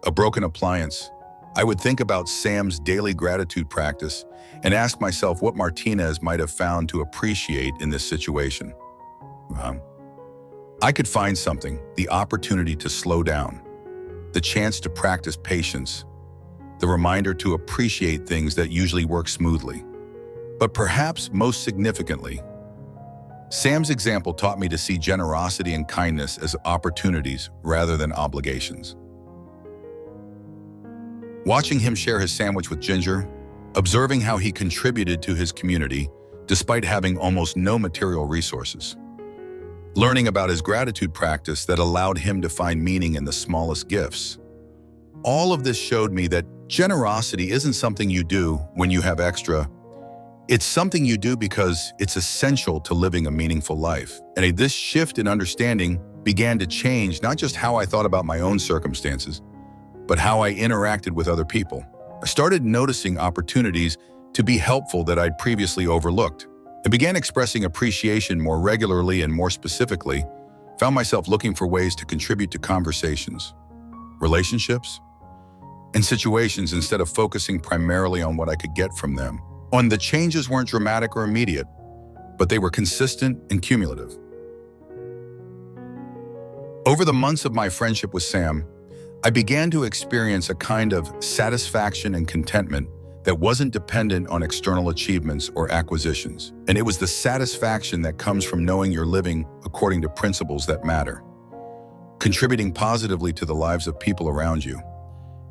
a broken appliance, I would think about Sam's daily gratitude practice and ask myself what Martinez might have found to appreciate in this situation. I could find something, the opportunity to slow down, the chance to practice patience, the reminder to appreciate things that usually work smoothly. But perhaps most significantly, Sam's example taught me to see generosity and kindness as opportunities rather than obligations. Watching him share his sandwich with Ginger, observing how he contributed to his community despite having almost no material resources, learning about his gratitude practice that allowed him to find meaning in the smallest gifts. All of this showed me that generosity isn't something you do when you have extra. It's something you do because it's essential to living a meaningful life. And this shift in understanding began to change not just how I thought about my own circumstances, but how I interacted with other people. I started noticing opportunities to be helpful that I'd previously overlooked. I began expressing appreciation more regularly and more specifically, found myself looking for ways to contribute to conversations, relationships, and situations instead of focusing primarily on what I could get from them. The changes weren't dramatic or immediate, but they were consistent and cumulative. Over the months of my friendship with Sam, I began to experience a kind of satisfaction and contentment that wasn't dependent on external achievements or acquisitions. And it was the satisfaction that comes from knowing you're living according to principles that matter, contributing positively to the lives of people around you,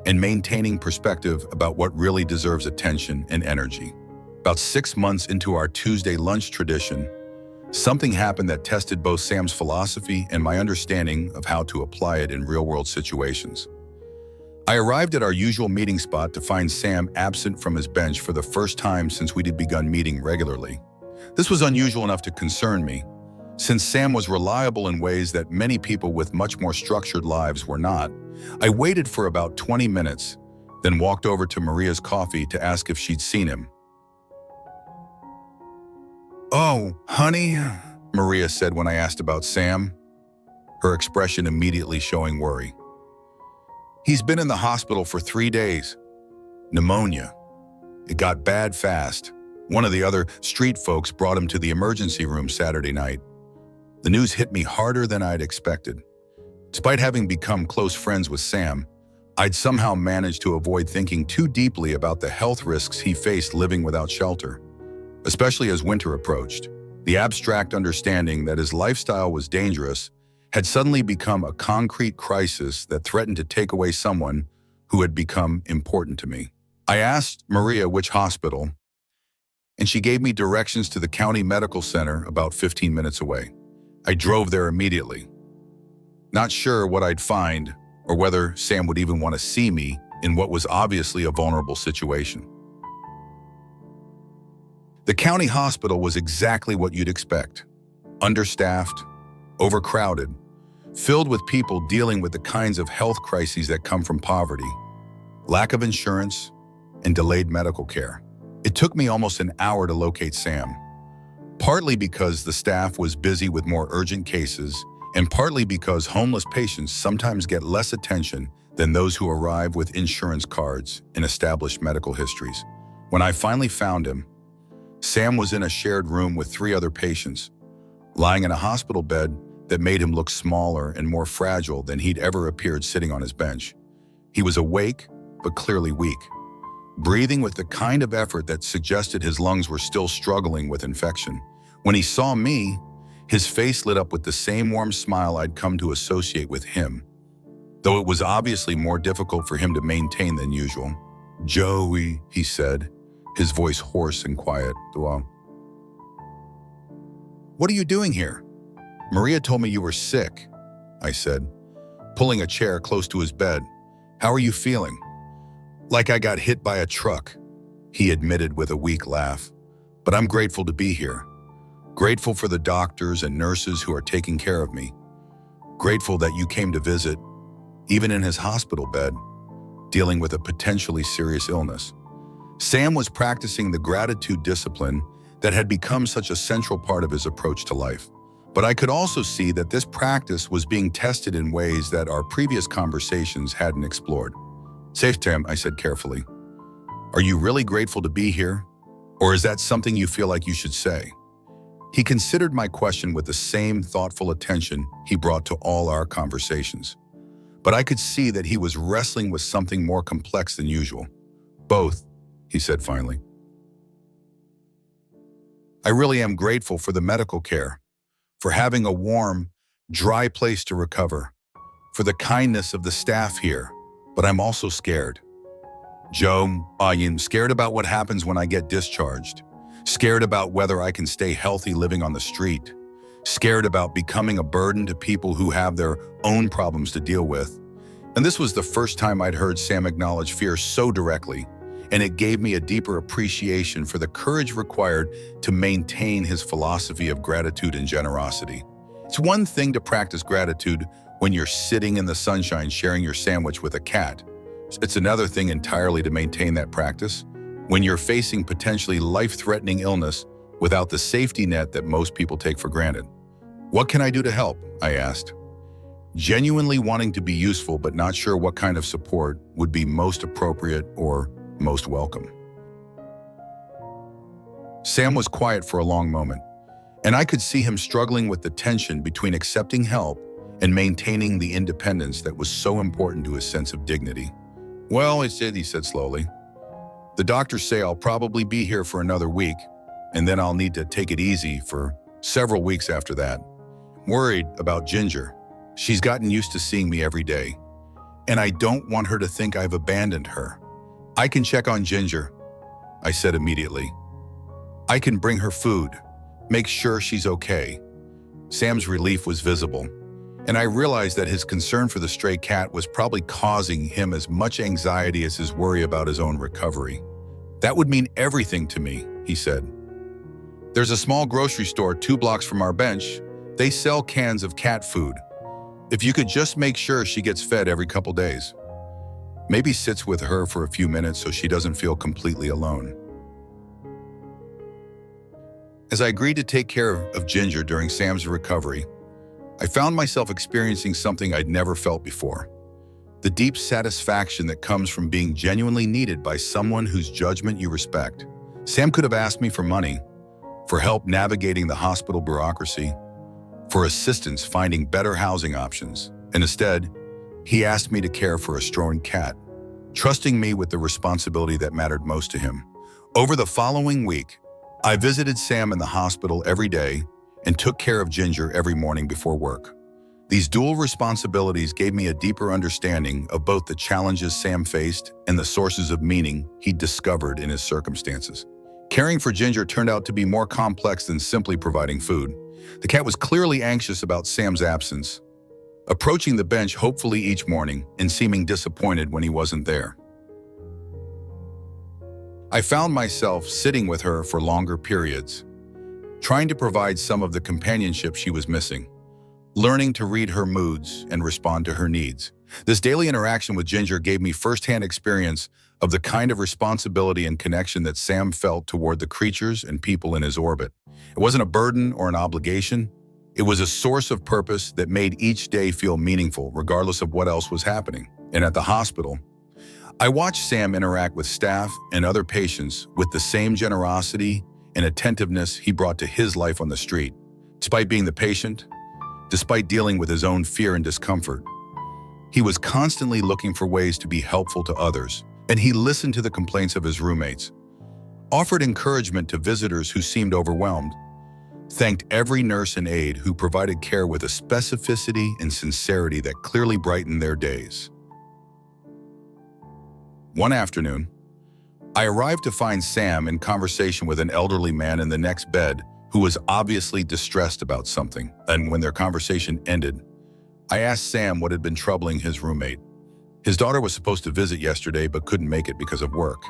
and maintaining perspective about what really deserves attention and energy. About 6 months into our Tuesday lunch tradition, something happened that tested both Sam's philosophy and my understanding of how to apply it in real-world situations. I arrived at our usual meeting spot to find Sam absent from his bench for the first time since we'd begun meeting regularly. This was unusual enough to concern me, since Sam was reliable in ways that many people with much more structured lives were not. I waited for about 20 minutes, then walked over to Maria's coffee to ask if she'd seen him. "Oh, honey," Maria said when I asked about Sam, her expression immediately showing worry. "He's been in the hospital for 3 days. Pneumonia. It got bad fast. One of the other street folks brought him to the emergency room Saturday night. The news hit me harder than I'd expected. Despite having become close friends with Sam, I'd somehow managed to avoid thinking too deeply about the health risks he faced living without shelter, especially as winter approached. The abstract understanding that his lifestyle was dangerous had suddenly become a concrete crisis that threatened to take away someone who had become important to me. I asked Maria which hospital, and she gave me directions to the county medical center about 15 minutes away. I drove there immediately, not sure what I'd find or whether Sam would even want to see me in what was obviously a vulnerable situation. The county hospital was exactly what you'd expect. Understaffed, overcrowded, filled with people dealing with the kinds of health crises that come from poverty, lack of insurance, and delayed medical care. It took me almost an hour to locate Sam, partly because the staff was busy with more urgent cases, and partly because homeless patients sometimes get less attention than those who arrive with insurance cards and established medical histories. When I finally found him, Sam was in a shared room with 3 other patients, lying in a hospital bed that made him look smaller and more fragile than he'd ever appeared sitting on his bench. He was awake, but clearly weak, breathing with the kind of effort that suggested his lungs were still struggling with infection. When he saw me, his face lit up with the same warm smile I'd come to associate with him, though it was obviously more difficult for him to maintain than usual. "Joey," he said, his voice hoarse and quiet. "Well, what are you doing here?" "Maria told me you were sick," I said, pulling a chair close to his bed. "How are you feeling?" "Like I got hit by a truck," he admitted with a weak laugh. "But I'm grateful to be here. Grateful for the doctors and nurses who are taking care of me. Grateful that you came to visit, even in his hospital bed, dealing with a potentially serious illness." Sam was practicing the gratitude discipline that had become such a central part of his approach to life. But I could also see that this practice was being tested in ways that our previous conversations hadn't explored. "Safe, Sam," I said carefully. "Are you really grateful to be here? Or is that something you feel like you should say?" He considered my question with the same thoughtful attention he brought to all our conversations. But I could see that he was wrestling with something more complex than usual. "Both," he said finally. "I really am grateful for the medical care, for having a warm, dry place to recover, for the kindness of the staff here, but I'm also scared. Joe, I'm scared about what happens when I get discharged, scared about whether I can stay healthy living on the street, scared about becoming a burden to people who have their own problems to deal with." And this was the first time I'd heard Sam acknowledge fear so directly, and it gave me a deeper appreciation for the courage required to maintain his philosophy of gratitude and generosity. It's one thing to practice gratitude when you're sitting in the sunshine sharing your sandwich with a cat. It's another thing entirely to maintain that practice when you're facing potentially life-threatening illness without the safety net that most people take for granted. "What can I do to help?" I asked, genuinely wanting to be useful but not sure what kind of support would be most appropriate or most welcome. Sam was quiet for a long moment, and I could see him struggling with the tension between accepting help and maintaining the independence that was so important to his sense of dignity. "Well," he said slowly, "the doctors say I'll probably be here for another week, and then I'll need to take it easy for several weeks after that. Worried about Ginger. She's gotten used to seeing me every day, and I don't want her to think I've abandoned her. I can check on Ginger," I said immediately. "I can bring her food, make sure she's okay." Sam's relief was visible, and I realized that his concern for the stray cat was probably causing him as much anxiety as his worry about his own recovery. "That would mean everything to me," he said. "There's a small grocery store 2 blocks from our bench. They sell cans of cat food. If you could just make sure she gets fed every couple days. Maybe sits with her for a few minutes so she doesn't feel completely alone." As I agreed to take care of Ginger during Sam's recovery, I found myself experiencing something I'd never felt before. The deep satisfaction that comes from being genuinely needed by someone whose judgment you respect. Sam could have asked me for money, for help navigating the hospital bureaucracy, for assistance finding better housing options, and instead, he asked me to care for a straying cat, trusting me with the responsibility that mattered most to him. Over the following week, I visited Sam in the hospital every day and took care of Ginger every morning before work. These dual responsibilities gave me a deeper understanding of both the challenges Sam faced and the sources of meaning he'd discovered in his circumstances. Caring for Ginger turned out to be more complex than simply providing food. The cat was clearly anxious about Sam's absence, approaching the bench hopefully each morning and seeming disappointed when he wasn't there. I found myself sitting with her for longer periods, trying to provide some of the companionship she was missing, learning to read her moods and respond to her needs. This daily interaction with Ginger gave me firsthand experience of the kind of responsibility and connection that Sam felt toward the creatures and people in his orbit. It wasn't a burden or an obligation. It was a source of purpose that made each day feel meaningful, regardless of what else was happening. And at the hospital, I watched Sam interact with staff and other patients with the same generosity and attentiveness he brought to his life on the street. Despite being the patient, despite dealing with his own fear and discomfort, he was constantly looking for ways to be helpful to others, and he listened to the complaints of his roommates, offered encouragement to visitors who seemed overwhelmed, thanked every nurse and aide who provided care with a specificity and sincerity that clearly brightened their days. One afternoon, I arrived to find Sam in conversation with an elderly man in the next bed who was obviously distressed about something. And when their conversation ended, I asked Sam what had been troubling his roommate. His daughter was supposed to visit yesterday but couldn't make it because of work.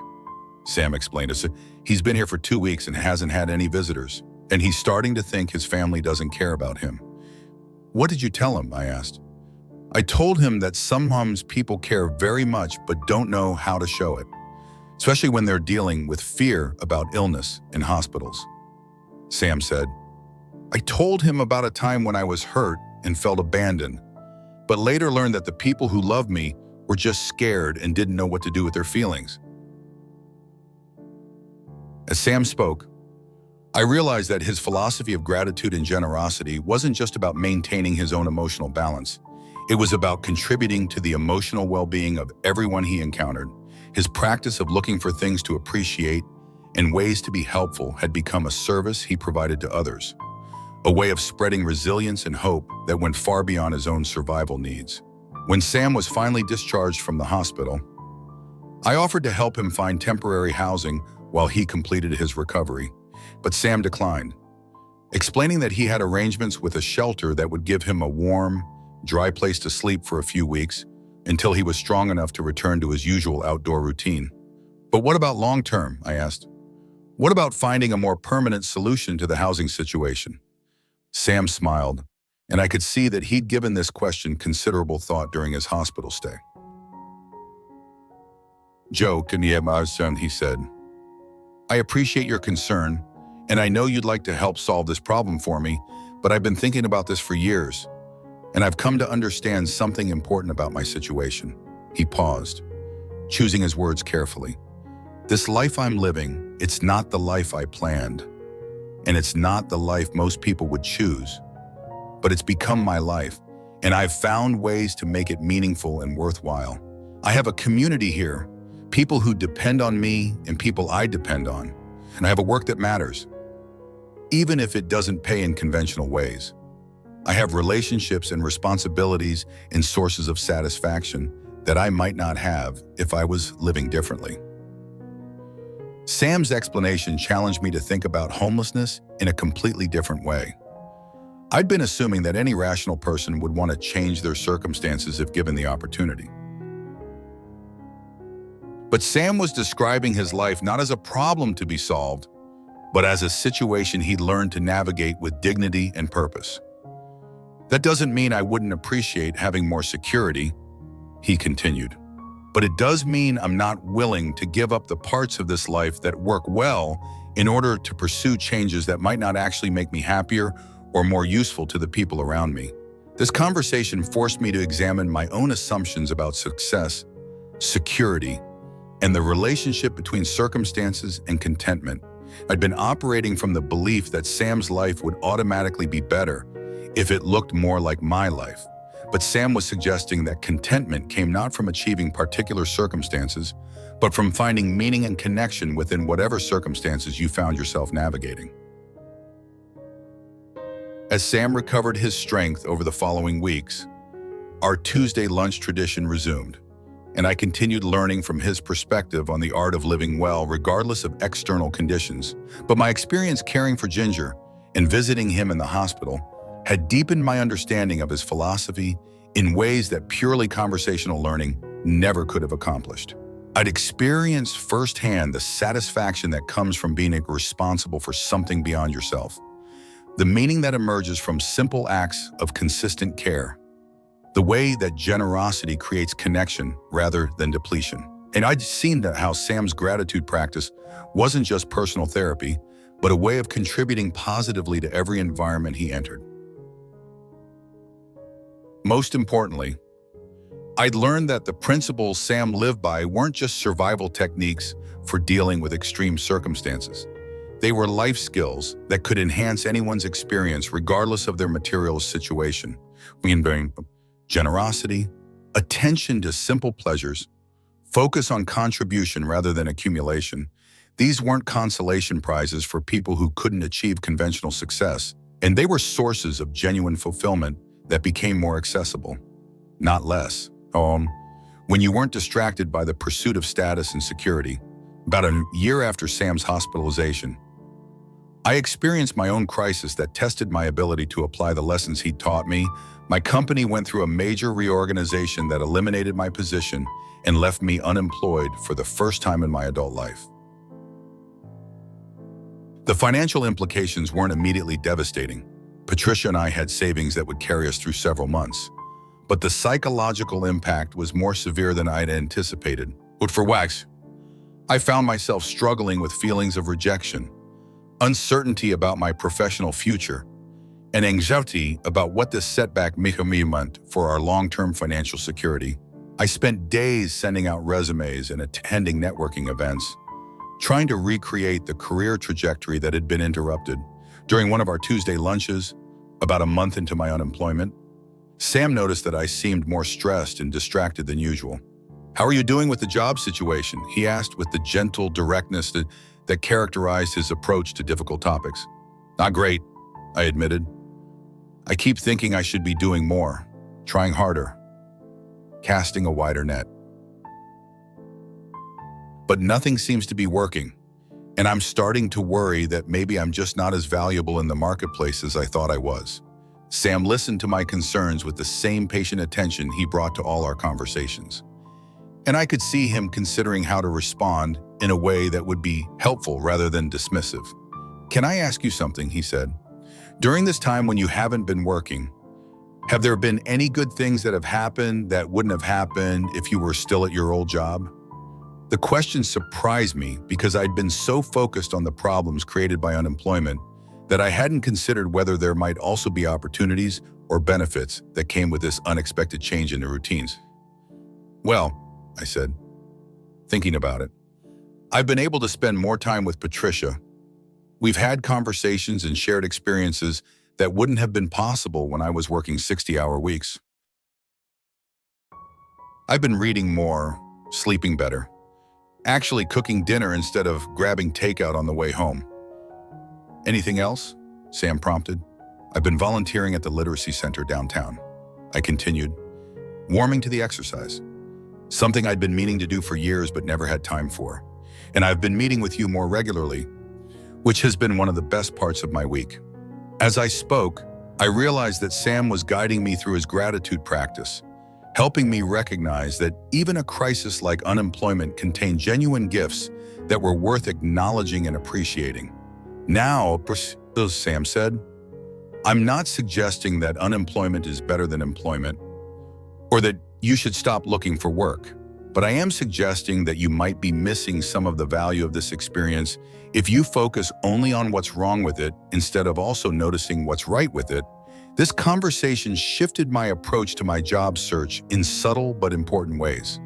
Sam explained to us, he's been here for 2 weeks and hasn't had any visitors, and he's starting to think his family doesn't care about him. What did you tell him? I asked. I told him that sometimes people care very much but don't know how to show it, especially when they're dealing with fear about illness in hospitals. Sam said, I told him about a time when I was hurt and felt abandoned, but later learned that the people who loved me were just scared and didn't know what to do with their feelings. As Sam spoke, I realized that his philosophy of gratitude and generosity wasn't just about maintaining his own emotional balance. It was about contributing to the emotional well-being of everyone he encountered. His practice of looking for things to appreciate and ways to be helpful had become a service he provided to others, a way of spreading resilience and hope that went far beyond his own survival needs. When Sam was finally discharged from the hospital, I offered to help him find temporary housing while he completed his recovery, but Sam declined, explaining that he had arrangements with a shelter that would give him a warm, dry place to sleep for a few weeks until he was strong enough to return to his usual outdoor routine. But what about long-term? I asked. What about finding a more permanent solution to the housing situation? Sam smiled, and I could see that he'd given this question considerable thought during his hospital stay. Joe, he said, I appreciate your concern, and I know you'd like to help solve this problem for me, but I've been thinking about this for years, and I've come to understand something important about my situation. He paused, choosing his words carefully. This life I'm living, it's not the life I planned, and it's not the life most people would choose, but it's become my life, and I've found ways to make it meaningful and worthwhile. I have a community here, people who depend on me and people I depend on, and I have a work that matters, even if it doesn't pay in conventional ways. I have relationships and responsibilities and sources of satisfaction that I might not have if I was living differently. Sam's explanation challenged me to think about homelessness in a completely different way. I'd been assuming that any rational person would want to change their circumstances if given the opportunity. But Sam was describing his life not as a problem to be solved, but as a situation he'd learned to navigate with dignity and purpose. That doesn't mean I wouldn't appreciate having more security, he continued. But it does mean I'm not willing to give up the parts of this life that work well in order to pursue changes that might not actually make me happier or more useful to the people around me. This conversation forced me to examine my own assumptions about success, security, and the relationship between circumstances and contentment. I'd been operating from the belief that Sam's life would automatically be better if it looked more like my life. But Sam was suggesting that contentment came not from achieving particular circumstances, but from finding meaning and connection within whatever circumstances you found yourself navigating. As Sam recovered his strength over the following weeks, our Tuesday lunch tradition resumed, and I continued learning from his perspective on the art of living well regardless of external conditions. But my experience caring for Ginger and visiting him in the hospital had deepened my understanding of his philosophy in ways that purely conversational learning never could have accomplished. I'd experienced firsthand the satisfaction that comes from being responsible for something beyond yourself, the meaning that emerges from simple acts of consistent care, the way that generosity creates connection rather than depletion. And I'd seen that how Sam's gratitude practice wasn't just personal therapy, but a way of contributing positively to every environment he entered. Most importantly, I'd learned that the principles Sam lived by weren't just survival techniques for dealing with extreme circumstances. They were life skills that could enhance anyone's experience regardless of their material situation. Being generosity, attention to simple pleasures, focus on contribution rather than accumulation. These weren't consolation prizes for people who couldn't achieve conventional success, and they were sources of genuine fulfillment that became more accessible, not less. When you weren't distracted by the pursuit of status and security. About a year after Sam's hospitalization, I experienced my own crisis that tested my ability to apply the lessons he'd taught me. My company went through a major reorganization that eliminated my position and left me unemployed for the first time in my adult life. The financial implications weren't immediately devastating. Patricia and I had savings that would carry us through several months. But the psychological impact was more severe than I'd anticipated. But for wax, I found myself struggling with feelings of rejection, uncertainty about my professional future, and anxiety about what this setback meant for our long-term financial security. I spent days sending out resumes and attending networking events, trying to recreate the career trajectory that had been interrupted. During one of our Tuesday lunches, about a month into my unemployment, Sam noticed that I seemed more stressed and distracted than usual. "How are you doing with the job situation?" he asked with the gentle directness that characterized his approach to difficult topics. "Not great," I admitted. "I keep thinking I should be doing more, trying harder, casting a wider net. But nothing seems to be working, and I'm starting to worry that maybe I'm just not as valuable in the marketplace as I thought I was." Sam listened to my concerns with the same patient attention he brought to all our conversations. And I could see him considering how to respond in a way that would be helpful rather than dismissive. "Can I ask you something?" he said. "During this time when you haven't been working, have there been any good things that have happened that wouldn't have happened if you were still at your old job?" The question surprised me because I'd been so focused on the problems created by unemployment that I hadn't considered whether there might also be opportunities or benefits that came with this unexpected change in the routines. "Well," I said, thinking about it, "I've been able to spend more time with Patricia. We've had conversations and shared experiences that wouldn't have been possible when I was working 60-hour weeks. I've been reading more, sleeping better, actually cooking dinner instead of grabbing takeout on the way home." "Anything else?" Sam prompted. "I've been volunteering at the literacy center downtown," I continued, warming to the exercise. "Something I'd been meaning to do for years but never had time for. And I've been meeting with you more regularly, which has been one of the best parts of my week." As I spoke, I realized that Sam was guiding me through his gratitude practice, helping me recognize that even a crisis like unemployment contained genuine gifts that were worth acknowledging and appreciating. "Now," Sam said, "I'm not suggesting that unemployment is better than employment, or that you should stop looking for work. But I am suggesting that you might be missing some of the value of this experience if you focus only on what's wrong with it instead of also noticing what's right with it." This conversation shifted my approach to my job search in subtle but important ways.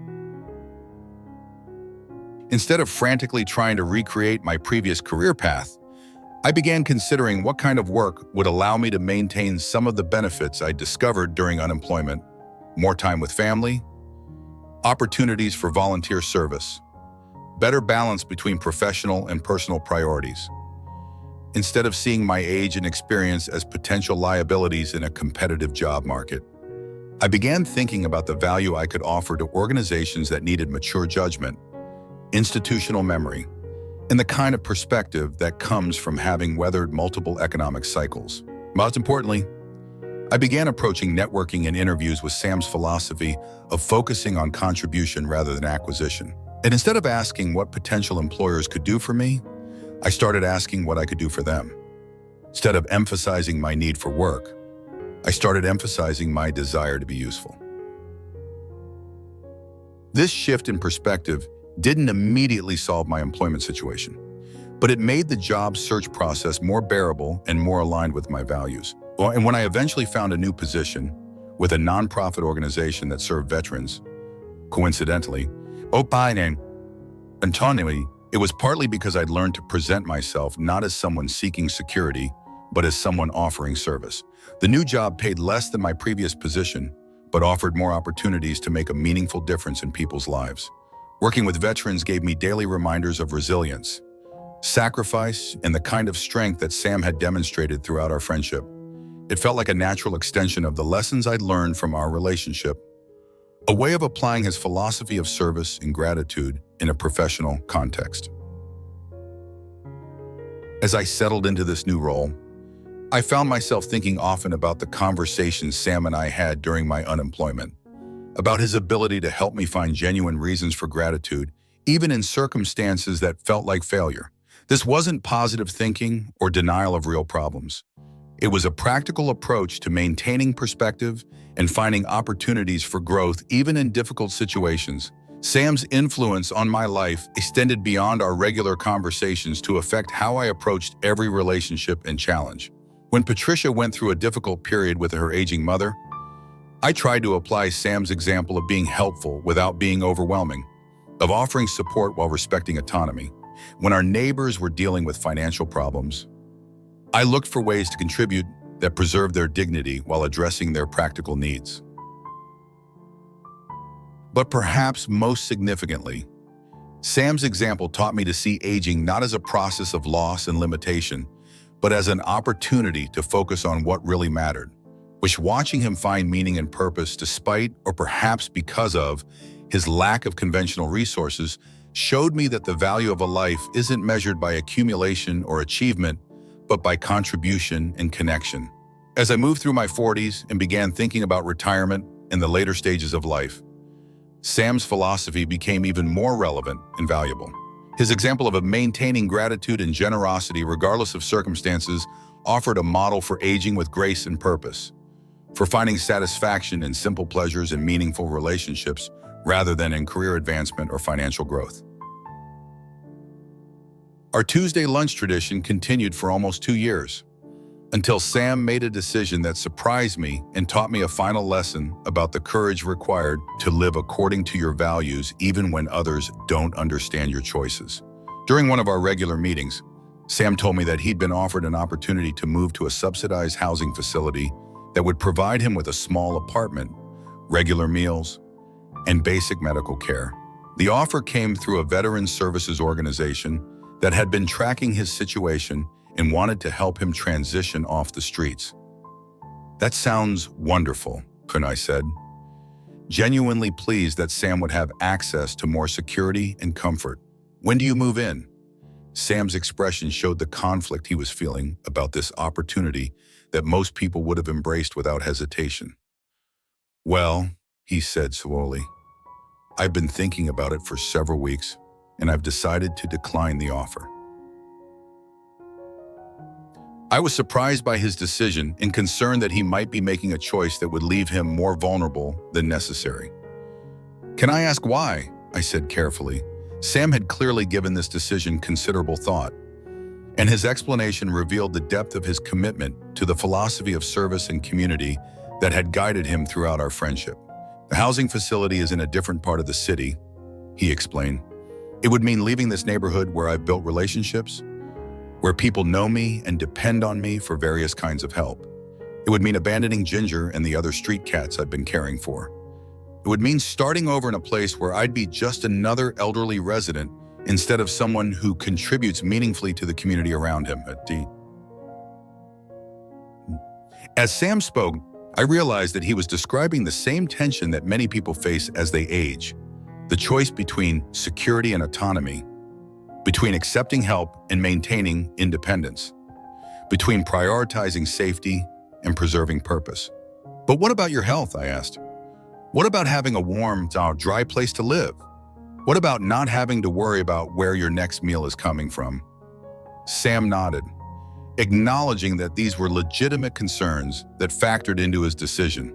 Instead of frantically trying to recreate my previous career path, I began considering what kind of work would allow me to maintain some of the benefits I discovered during unemployment: more time with family, opportunities for volunteer service, better balance between professional and personal priorities. Instead of seeing my age and experience as potential liabilities in a competitive job market, I began thinking about the value I could offer to organizations that needed mature judgment, institutional memory, and the kind of perspective that comes from having weathered multiple economic cycles. Most importantly, I began approaching networking and interviews with Sam's philosophy of focusing on contribution rather than acquisition. And instead of asking what potential employers could do for me, I started asking what I could do for them. Instead of emphasizing my need for work, I started emphasizing my desire to be useful. This shift in perspective didn't immediately solve my employment situation, but it made the job search process more bearable and more aligned with my values. And when I eventually found a new position with a nonprofit organization that served veterans, coincidentally, Opine and Antonio, It was partly because I'd learned to present myself not as someone seeking security, but as someone offering service. The new job paid less than my previous position, but offered more opportunities to make a meaningful difference in people's lives. Working with veterans gave me daily reminders of resilience, sacrifice, and the kind of strength that Sam had demonstrated throughout our friendship. It felt like a natural extension of the lessons I'd learned from our relationship, a way of applying his philosophy of service and gratitude in a professional context. As I settled into this new role, I found myself thinking often about the conversations Sam and I had during my unemployment, about his ability to help me find genuine reasons for gratitude, even in circumstances that felt like failure. This wasn't positive thinking or denial of real problems. It was a practical approach to maintaining perspective and finding opportunities for growth even in difficult situations. Sam's influence on my life extended beyond our regular conversations to affect how I approached every relationship and challenge. When Patricia went through a difficult period with her aging mother, I tried to apply Sam's example of being helpful without being overwhelming, of offering support while respecting autonomy. When our neighbors were dealing with financial problems, I looked for ways to contribute that preserved their dignity while addressing their practical needs. But perhaps most significantly, Sam's example taught me to see aging not as a process of loss and limitation, but as an opportunity to focus on what really mattered, which watching him find meaning and purpose despite or perhaps because of his lack of conventional resources showed me that the value of a life isn't measured by accumulation or achievement, but by contribution and connection. As I moved through my 40s and began thinking about retirement and the later stages of life, Sam's philosophy became even more relevant and valuable. His example of maintaining gratitude and generosity regardless of circumstances offered a model for aging with grace and purpose, for finding satisfaction in simple pleasures and meaningful relationships rather than in career advancement or financial growth. Our Tuesday lunch tradition continued for almost 2 years, until Sam made a decision that surprised me and taught me a final lesson about the courage required to live according to your values even when others don't understand your choices. During one of our regular meetings, Sam told me that he'd been offered an opportunity to move to a subsidized housing facility that would provide him with a small apartment, regular meals, and basic medical care. The offer came through a veterans services organization that had been tracking his situation and wanted to help him transition off the streets. "That sounds wonderful," I said, genuinely pleased that Sam would have access to more security and comfort. "When do you move in?" Sam's expression showed the conflict he was feeling about this opportunity that most people would have embraced without hesitation. "Well," he said slowly, "I've been thinking about it for several weeks, and I've decided to decline the offer." I was surprised by his decision and concerned that he might be making a choice that would leave him more vulnerable than necessary. "Can I ask why?" I said carefully. Sam had clearly given this decision considerable thought, and his explanation revealed the depth of his commitment to the philosophy of service and community that had guided him throughout our friendship. "The housing facility is in a different part of the city," he explained. "It would mean leaving this neighborhood where I've built relationships, where people know me and depend on me for various kinds of help. It would mean abandoning Ginger and the other street cats I've been caring for. It would mean starting over in a place where I'd be just another elderly resident instead of someone who contributes meaningfully to the community around him." As Sam spoke, I realized that he was describing the same tension that many people face as they age, the choice between security and autonomy, between accepting help and maintaining independence, between prioritizing safety and preserving purpose. "But what about your health?" I asked. "What about having a warm, dry place to live? What about not having to worry about where your next meal is coming from?" Sam nodded, acknowledging that these were legitimate concerns that factored into his decision.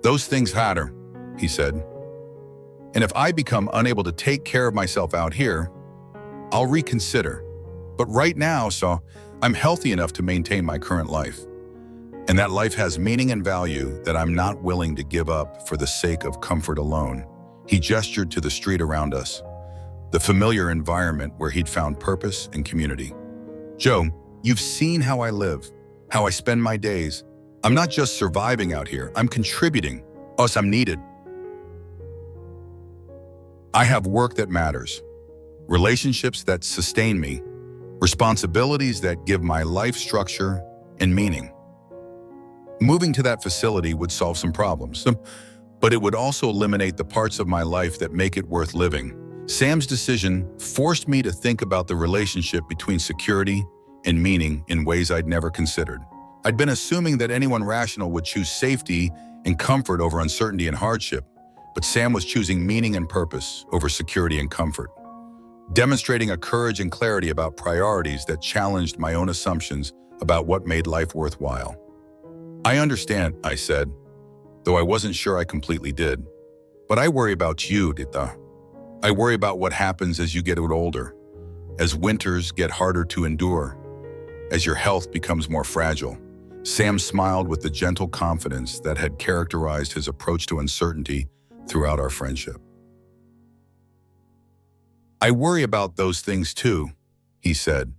"Those things matter," he said. "And if I become unable to take care of myself out here, I'll reconsider. But right now, I'm healthy enough to maintain my current life. And that life has meaning and value that I'm not willing to give up for the sake of comfort alone." He gestured to the street around us, the familiar environment where he'd found purpose and community. "Joe, you've seen how I live, how I spend my days. I'm not just surviving out here, I'm contributing. Us, I'm needed. I have work that matters, relationships that sustain me, responsibilities that give my life structure and meaning. Moving to that facility would solve some problems, but it would also eliminate the parts of my life that make it worth living." Sam's decision forced me to think about the relationship between security and meaning in ways I'd never considered. I'd been assuming that anyone rational would choose safety and comfort over uncertainty and hardship, but Sam was choosing meaning and purpose over security and comfort, demonstrating a courage and clarity about priorities that challenged my own assumptions about what made life worthwhile. "I understand," I said, though I wasn't sure I completely did. "But I worry about you, Dita. I worry about what happens as you get older, as winters get harder to endure, as your health becomes more fragile." Sam smiled with the gentle confidence that had characterized his approach to uncertainty throughout our friendship. "I worry about those things too," he said,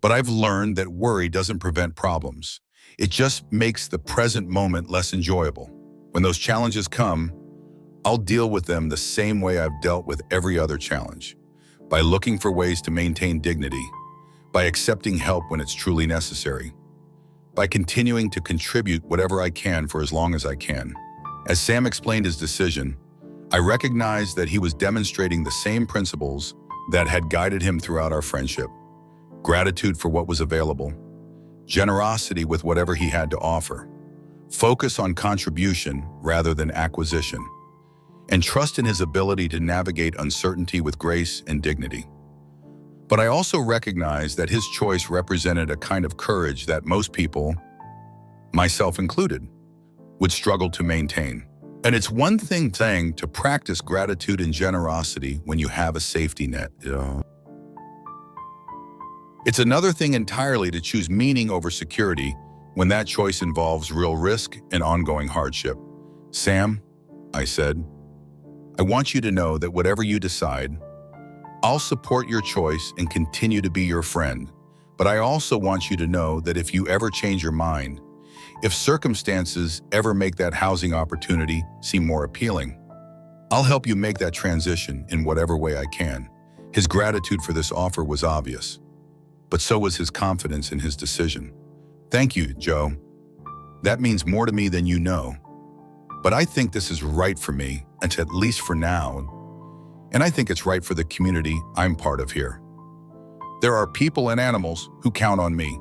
"but I've learned that worry doesn't prevent problems. It just makes the present moment less enjoyable. When those challenges come, I'll deal with them the same way I've dealt with every other challenge, by looking for ways to maintain dignity, by accepting help when it's truly necessary, by continuing to contribute whatever I can for as long as I can." As Sam explained his decision, I recognized that he was demonstrating the same principles that had guided him throughout our friendship: gratitude for what was available, generosity with whatever he had to offer, focus on contribution rather than acquisition, and trust in his ability to navigate uncertainty with grace and dignity. But I also recognized that his choice represented a kind of courage that most people, myself included, would struggle to maintain. And it's one thing to practice gratitude and generosity when you have a safety net. It's another thing entirely to choose meaning over security when that choice involves real risk and ongoing hardship. "Sam," I said, "I want you to know that whatever you decide, I'll support your choice and continue to be your friend. But I also want you to know that if you ever change your mind, if circumstances ever make that housing opportunity seem more appealing, I'll help you make that transition in whatever way I can." His gratitude for this offer was obvious, but so was his confidence in his decision. "Thank you, Joe. That means more to me than you know. But I think this is right for me, and at least for now. And I think it's right for the community I'm part of here. There are people and animals who count on me,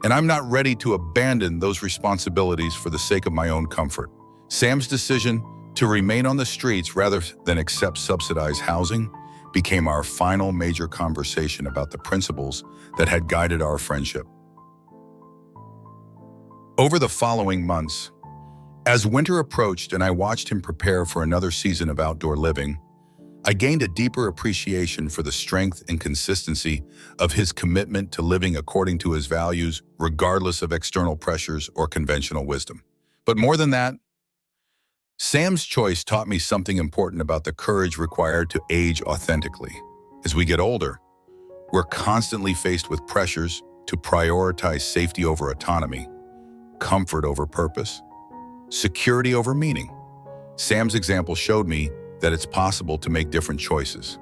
and I'm not ready to abandon those responsibilities for the sake of my own comfort." Sam's decision to remain on the streets rather than accept subsidized housing became our final major conversation about the principles that had guided our friendship. Over the following months, as winter approached and I watched him prepare for another season of outdoor living, I gained a deeper appreciation for the strength and consistency of his commitment to living according to his values, regardless of external pressures or conventional wisdom. But more than that, Sam's choice taught me something important about the courage required to age authentically. As we get older, we're constantly faced with pressures to prioritize safety over autonomy, comfort over purpose, security over meaning. Sam's example showed me that it's possible to make different choices,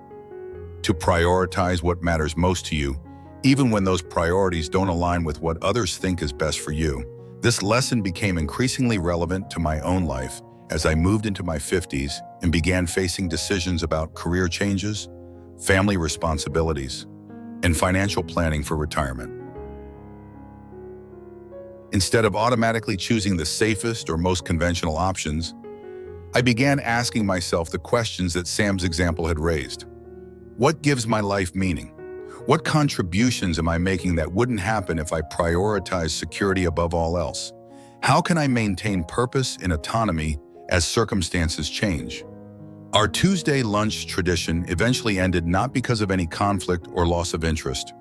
to prioritize what matters most to you, even when those priorities don't align with what others think is best for you. This lesson became increasingly relevant to my own life as I moved into my 50s and began facing decisions about career changes, family responsibilities, and financial planning for retirement. Instead of automatically choosing the safest or most conventional options, I began asking myself the questions that Sam's example had raised. What gives my life meaning? What contributions am I making that wouldn't happen if I prioritized security above all else? How can I maintain purpose and autonomy as circumstances change? Our Tuesday lunch tradition eventually ended not because of any conflict or loss of interest,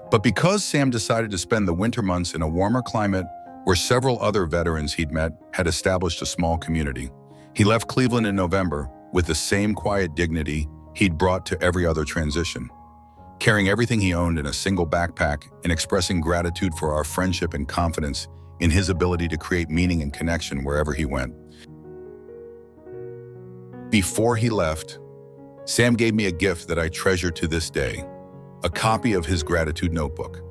but because Sam decided to spend the winter months in a warmer climate where several other veterans he'd met had established a small community. He left Cleveland in November with the same quiet dignity he'd brought to every other transition, carrying everything he owned in a single backpack and expressing gratitude for our friendship and confidence in his ability to create meaning and connection wherever he went. Before he left, Sam gave me a gift that I treasure to this day, a copy of his gratitude notebook,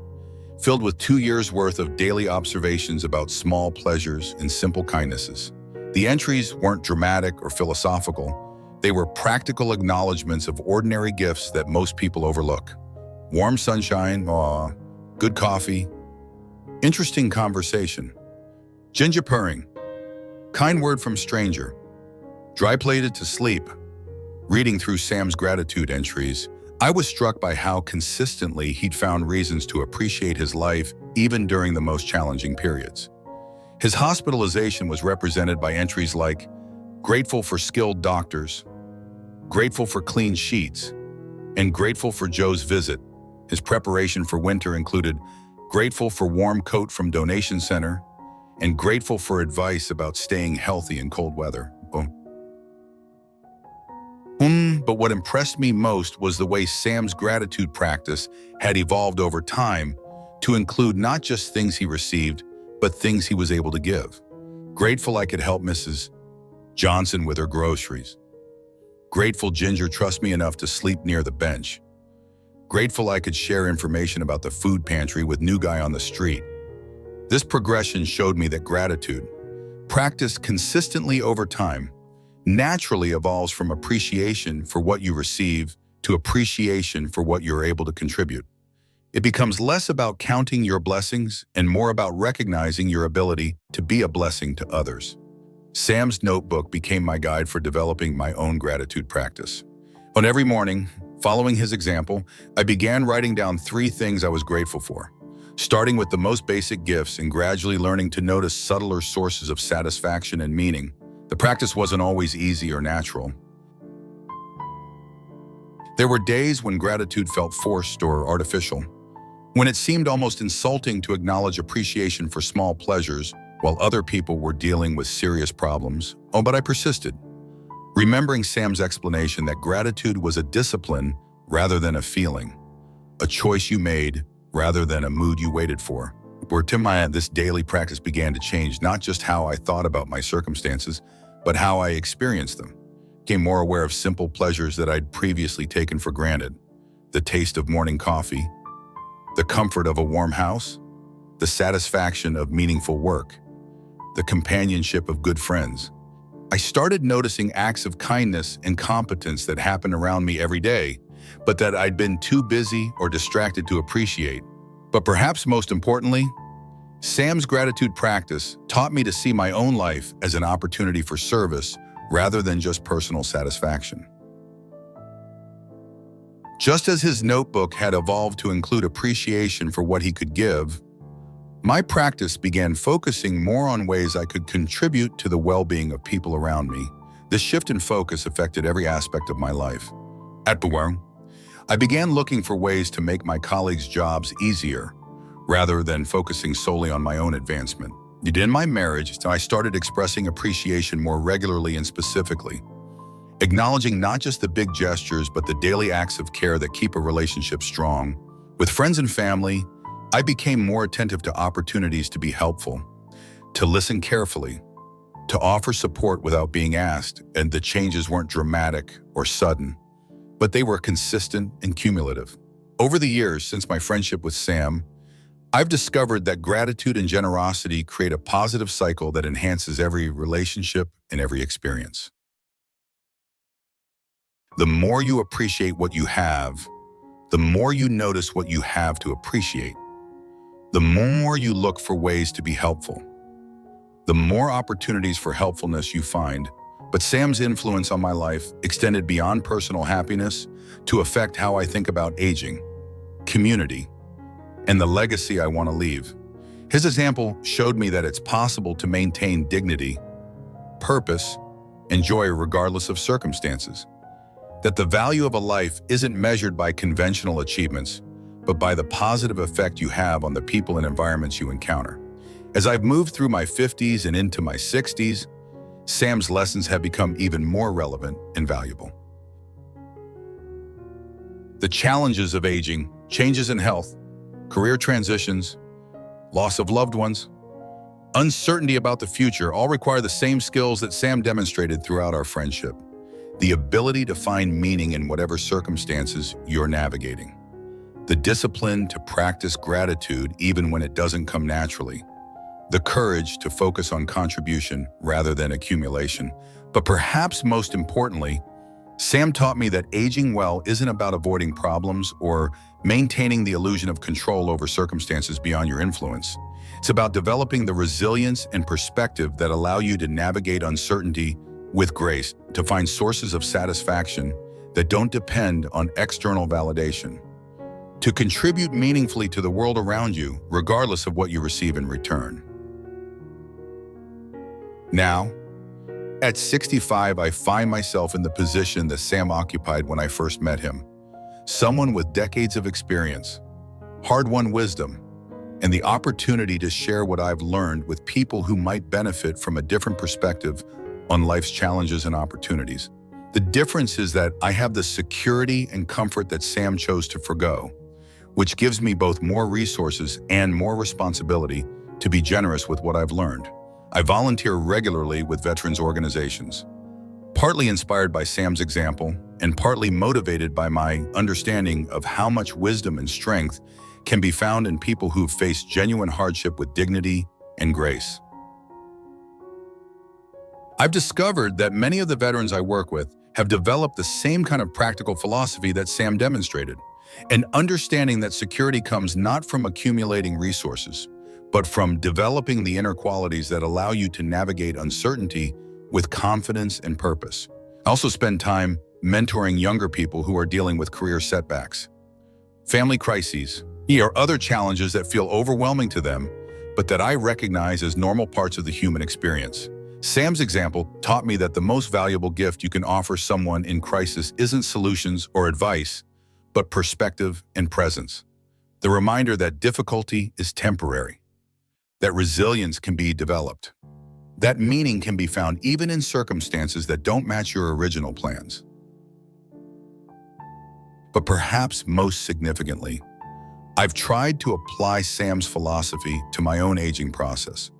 filled with 2 years' worth of daily observations about small pleasures and simple kindnesses. The entries weren't dramatic or philosophical. They were practical acknowledgments of ordinary gifts that most people overlook. Warm sunshine, aw, good coffee, interesting conversation, ginger purring, kind word from stranger, dry plated to sleep. Reading through Sam's gratitude entries, I was struck by how consistently he'd found reasons to appreciate his life even during the most challenging periods. His hospitalization was represented by entries like, grateful for skilled doctors, grateful for clean sheets, and grateful for Joe's visit. His preparation for winter included grateful for warm coat from donation center and grateful for advice about staying healthy in cold weather. But what impressed me most was the way Sam's gratitude practice had evolved over time to include not just things he received, but things he was able to give. Grateful I could help Mrs. Johnson with her groceries. Grateful Ginger trusts me enough to sleep near the bench. Grateful I could share information about the food pantry with new guy on the street. This progression showed me that gratitude, practiced consistently over time, naturally evolves from appreciation for what you receive to appreciation for what you're able to contribute. It becomes less about counting your blessings and more about recognizing your ability to be a blessing to others. Sam's notebook became my guide for developing my own gratitude practice. On every morning, following his example, I began writing down 3 things I was grateful for, starting with the most basic gifts and gradually learning to notice subtler sources of satisfaction and meaning. The practice wasn't always easy or natural. There were days when gratitude felt forced or artificial, when it seemed almost insulting to acknowledge appreciation for small pleasures while other people were dealing with serious problems. But I persisted, remembering Sam's explanation that gratitude was a discipline rather than a feeling, a choice you made rather than a mood you waited for. This daily practice began to change not just how I thought about my circumstances, but how I experienced them. Became more aware of simple pleasures that I'd previously taken for granted. The taste of morning coffee, the comfort of a warm house, the satisfaction of meaningful work, the companionship of good friends. I started noticing acts of kindness and competence that happened around me every day, but that I'd been too busy or distracted to appreciate. But perhaps most importantly, Sam's gratitude practice taught me to see my own life as an opportunity for service rather than just personal satisfaction. Just as his notebook had evolved to include appreciation for what he could give, my practice began focusing more on ways I could contribute to the well-being of people around me. This shift in focus affected every aspect of my life. At work, I began looking for ways to make my colleagues' jobs easier, rather than focusing solely on my own advancement. In my marriage, I started expressing appreciation more regularly and specifically, acknowledging not just the big gestures, but the daily acts of care that keep a relationship strong. With friends and family, I became more attentive to opportunities to be helpful, to listen carefully, to offer support without being asked, and the changes weren't dramatic or sudden, but they were consistent and cumulative. Over the years since my friendship with Sam, I've discovered that gratitude and generosity create a positive cycle that enhances every relationship and every experience. The more you appreciate what you have, the more you notice what you have to appreciate. The more you look for ways to be helpful, the more opportunities for helpfulness you find. But Sam's influence on my life extended beyond personal happiness to affect how I think about aging, community, and the legacy I want to leave. His example showed me that it's possible to maintain dignity, purpose, and joy regardless of circumstances. That the value of a life isn't measured by conventional achievements, but by the positive effect you have on the people and environments you encounter. As I've moved through my 50s and into my 60s, Sam's lessons have become even more relevant and valuable. The challenges of aging, changes in health, career transitions, loss of loved ones, uncertainty about the future all require the same skills that Sam demonstrated throughout our friendship. The ability to find meaning in whatever circumstances you're navigating. The discipline to practice gratitude even when it doesn't come naturally. The courage to focus on contribution rather than accumulation. But perhaps most importantly, Sam taught me that aging well isn't about avoiding problems or maintaining the illusion of control over circumstances beyond your influence. It's about developing the resilience and perspective that allow you to navigate uncertainty with grace, to find sources of satisfaction that don't depend on external validation, to contribute meaningfully to the world around you, regardless of what you receive in return. Now, at 65, I find myself in the position that Sam occupied when I first met him. Someone with decades of experience, hard-won wisdom, and the opportunity to share what I've learned with people who might benefit from a different perspective on life's challenges and opportunities. The difference is that I have the security and comfort that Sam chose to forgo, which gives me both more resources and more responsibility to be generous with what I've learned. I volunteer regularly with veterans organizations, partly inspired by Sam's example and partly motivated by my understanding of how much wisdom and strength can be found in people who've faced genuine hardship with dignity and grace. I've discovered that many of the veterans I work with have developed the same kind of practical philosophy that Sam demonstrated, an understanding that security comes not from accumulating resources, but from developing the inner qualities that allow you to navigate uncertainty with confidence and purpose. I also spend time mentoring younger people who are dealing with career setbacks, family crises, or other challenges that feel overwhelming to them, but that I recognize as normal parts of the human experience. Sam's example taught me that the most valuable gift you can offer someone in crisis isn't solutions or advice, but perspective and presence. The reminder that difficulty is temporary, that resilience can be developed, that meaning can be found even in circumstances that don't match your original plans. But perhaps most significantly, I've tried to apply Sam's philosophy to my own aging process,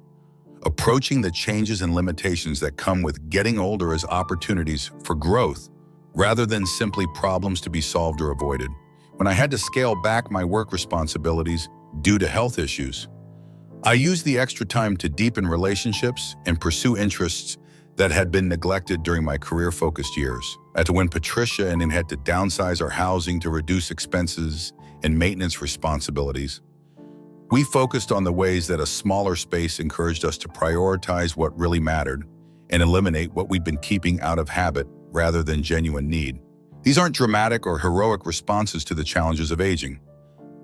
approaching the changes and limitations that come with getting older as opportunities for growth rather than simply problems to be solved or avoided. When I had to scale back my work responsibilities due to health issues, I used the extra time to deepen relationships and pursue interests that had been neglected during my career-focused years. When Patricia and I had to downsize our housing to reduce expenses and maintenance responsibilities, we focused on the ways that a smaller space encouraged us to prioritize what really mattered and eliminate what we'd been keeping out of habit rather than genuine need. These aren't dramatic or heroic responses to the challenges of aging,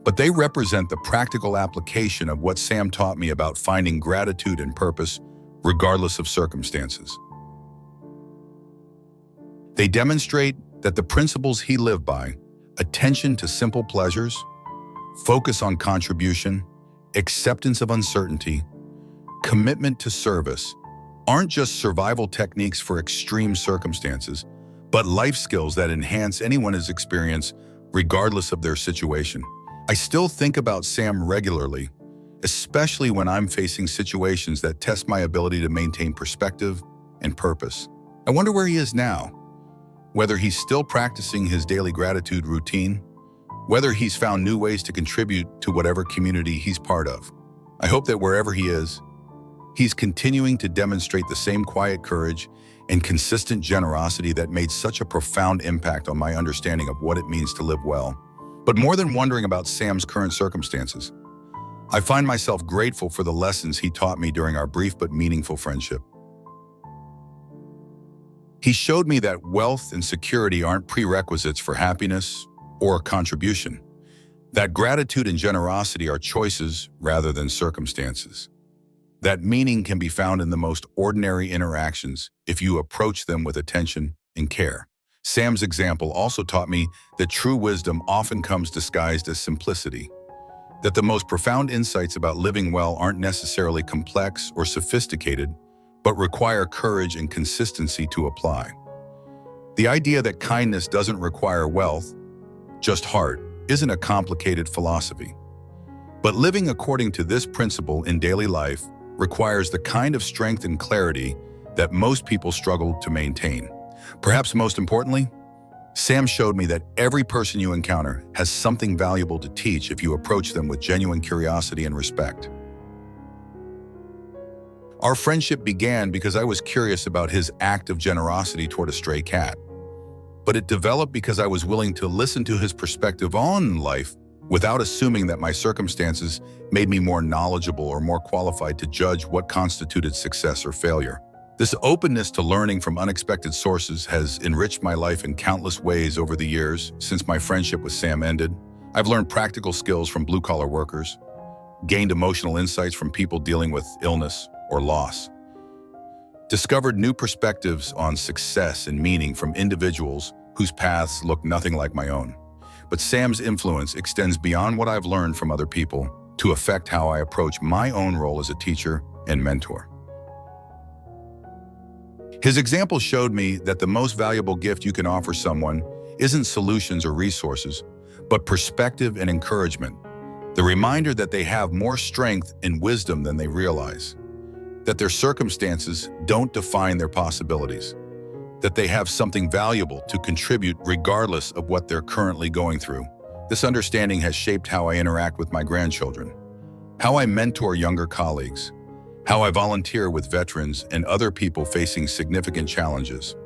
but they represent the practical application of what Sam taught me about finding gratitude and purpose regardless of circumstances. They demonstrate that the principles he lived by, attention to simple pleasures, focus on contribution, acceptance of uncertainty, commitment to service, aren't just survival techniques for extreme circumstances, but life skills that enhance anyone's experience regardless of their situation. I still think about Sam regularly, especially when I'm facing situations that test my ability to maintain perspective and purpose. I wonder where he is now, whether he's still practicing his daily gratitude routine, whether he's found new ways to contribute to whatever community he's part of. I hope that wherever he is, he's continuing to demonstrate the same quiet courage and consistent generosity that made such a profound impact on my understanding of what it means to live well. But more than wondering about Sam's current circumstances, I find myself grateful for the lessons he taught me during our brief but meaningful friendship. He showed me that wealth and security aren't prerequisites for happiness or contribution, that gratitude and generosity are choices rather than circumstances, that meaning can be found in the most ordinary interactions if you approach them with attention and care. Sam's example also taught me that true wisdom often comes disguised as simplicity, that the most profound insights about living well aren't necessarily complex or sophisticated, but require courage and consistency to apply. The idea that kindness doesn't require wealth, just heart, isn't a complicated philosophy. But living according to this principle in daily life requires the kind of strength and clarity that most people struggle to maintain. Perhaps most importantly, Sam showed me that every person you encounter has something valuable to teach if you approach them with genuine curiosity and respect. Our friendship began because I was curious about his act of generosity toward a stray cat. But it developed because I was willing to listen to his perspective on life without assuming that my circumstances made me more knowledgeable or more qualified to judge what constituted success or failure. This openness to learning from unexpected sources has enriched my life in countless ways over the years since my friendship with Sam ended. I've learned practical skills from blue-collar workers, gained emotional insights from people dealing with illness or loss, discovered new perspectives on success and meaning from individuals whose paths look nothing like my own. But Sam's influence extends beyond what I've learned from other people to affect how I approach my own role as a teacher and mentor. His example showed me that the most valuable gift you can offer someone isn't solutions or resources, but perspective and encouragement. The reminder that they have more strength and wisdom than they realize, that their circumstances don't define their possibilities, that they have something valuable to contribute regardless of what they're currently going through. This understanding has shaped how I interact with my grandchildren, how I mentor younger colleagues, how I volunteer with veterans and other people facing significant challenges.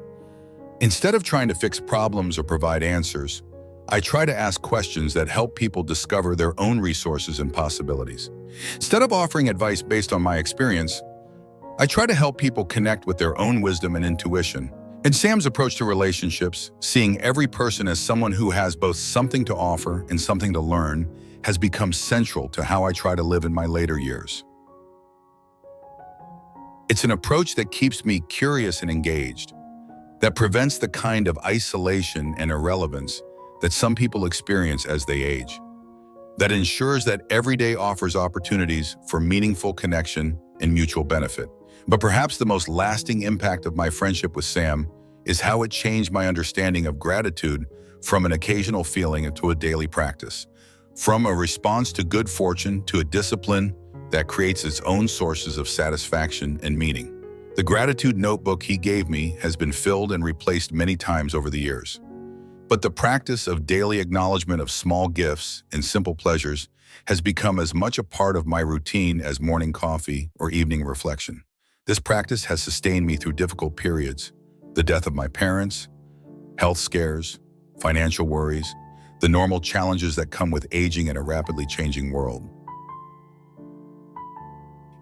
Instead of trying to fix problems or provide answers, I try to ask questions that help people discover their own resources and possibilities. Instead of offering advice based on my experience, I try to help people connect with their own wisdom and intuition. In Sam's approach to relationships, seeing every person as someone who has both something to offer and something to learn has become central to how I try to live in my later years. It's an approach that keeps me curious and engaged, that prevents the kind of isolation and irrelevance that some people experience as they age, that ensures that every day offers opportunities for meaningful connection and mutual benefit. But perhaps the most lasting impact of my friendship with Sam is how it changed my understanding of gratitude from an occasional feeling to a daily practice, from a response to good fortune to a discipline that creates its own sources of satisfaction and meaning. The gratitude notebook he gave me has been filled and replaced many times over the years. But the practice of daily acknowledgement of small gifts and simple pleasures has become as much a part of my routine as morning coffee or evening reflection. This practice has sustained me through difficult periods, the death of my parents, health scares, financial worries, the normal challenges that come with aging in a rapidly changing world.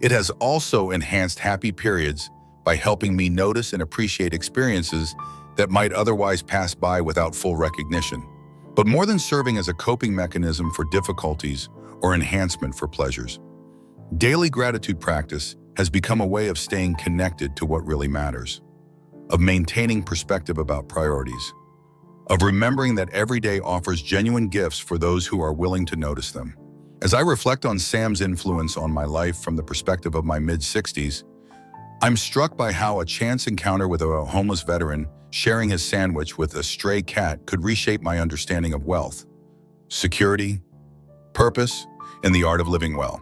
It has also enhanced happy periods by helping me notice and appreciate experiences that might otherwise pass by without full recognition. But more than serving as a coping mechanism for difficulties or enhancement for pleasures, daily gratitude practice has become a way of staying connected to what really matters, of maintaining perspective about priorities, of remembering that every day offers genuine gifts for those who are willing to notice them. As I reflect on Sam's influence on my life from the perspective of my mid-60s, I'm struck by how a chance encounter with a homeless veteran sharing his sandwich with a stray cat could reshape my understanding of wealth, security, purpose, and the art of living well.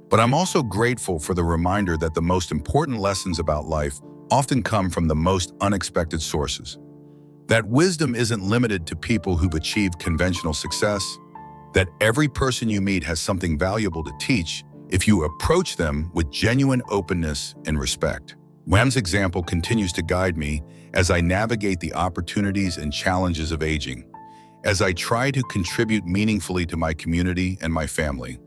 But I'm also grateful for the reminder that the most important lessons about life often come from the most unexpected sources. That wisdom isn't limited to people who've achieved conventional success, that every person you meet has something valuable to teach if you approach them with genuine openness and respect. Sam's example continues to guide me as I navigate the opportunities and challenges of aging, as I try to contribute meaningfully to my community and my family,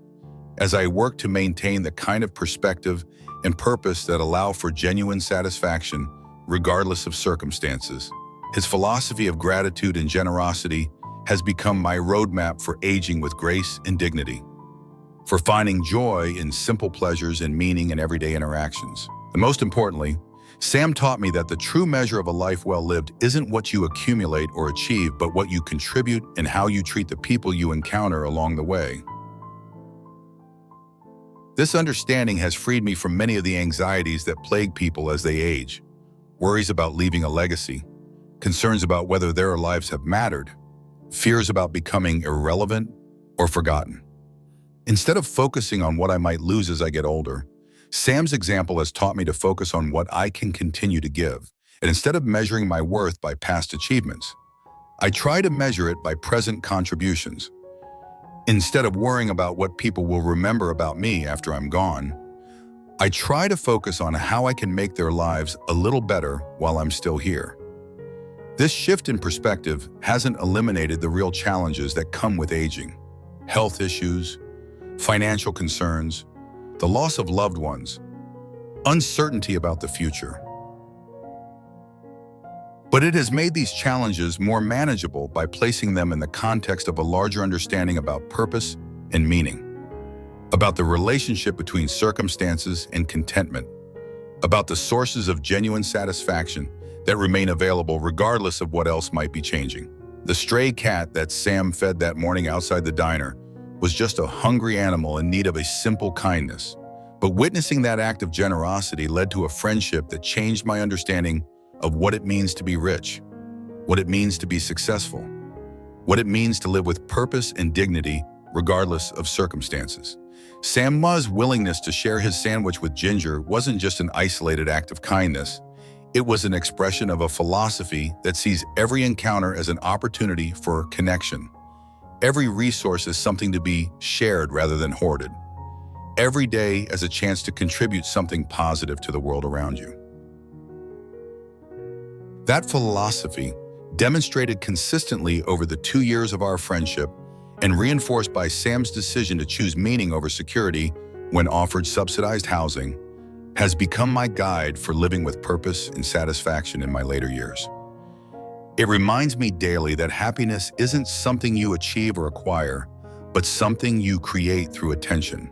as I work to maintain the kind of perspective and purpose that allow for genuine satisfaction regardless of circumstances. His philosophy of gratitude and generosity has become my roadmap for aging with grace and dignity, for finding joy in simple pleasures and meaning in everyday interactions. And most importantly, Sam taught me that the true measure of a life well lived isn't what you accumulate or achieve, but what you contribute and how you treat the people you encounter along the way. This understanding has freed me from many of the anxieties that plague people as they age, worries about leaving a legacy, concerns about whether their lives have mattered, fears about becoming irrelevant or forgotten. Instead of focusing on what I might lose as I get older, Sam's example has taught me to focus on what I can continue to give. And instead of measuring my worth by past achievements, I try to measure it by present contributions. Instead of worrying about what people will remember about me after I'm gone, I try to focus on how I can make their lives a little better while I'm still here. This shift in perspective hasn't eliminated the real challenges that come with aging: health issues, financial concerns, the loss of loved ones, uncertainty about the future. But it has made these challenges more manageable by placing them in the context of a larger understanding about purpose and meaning, about the relationship between circumstances and contentment, about the sources of genuine satisfaction that remain available regardless of what else might be changing. The stray cat that Sam fed that morning outside the diner was just a hungry animal in need of a simple kindness. But witnessing that act of generosity led to a friendship that changed my understanding of what it means to be rich, what it means to be successful, what it means to live with purpose and dignity regardless of circumstances. Sam's willingness to share his sandwich with Ginger wasn't just an isolated act of kindness. It was an expression of a philosophy that sees every encounter as an opportunity for connection. Every resource is something to be shared rather than hoarded. Every day as a chance to contribute something positive to the world around you. That philosophy, demonstrated consistently over the 2 years of our friendship and reinforced by Sam's decision to choose meaning over security when offered subsidized housing, has become my guide for living with purpose and satisfaction in my later years. It reminds me daily that happiness isn't something you achieve or acquire, but something you create through attention,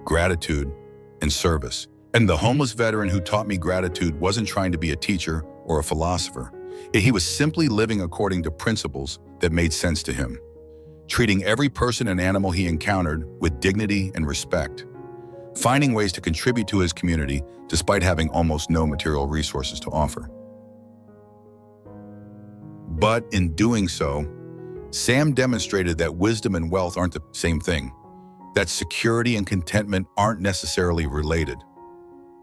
gratitude, and service. And the homeless veteran who taught me gratitude wasn't trying to be a teacher or a philosopher. He was simply living according to principles that made sense to him, treating every person and animal he encountered with dignity and respect, finding ways to contribute to his community despite having almost no material resources to offer. But in doing so, Sam demonstrated that wisdom and wealth aren't the same thing, that security and contentment aren't necessarily related,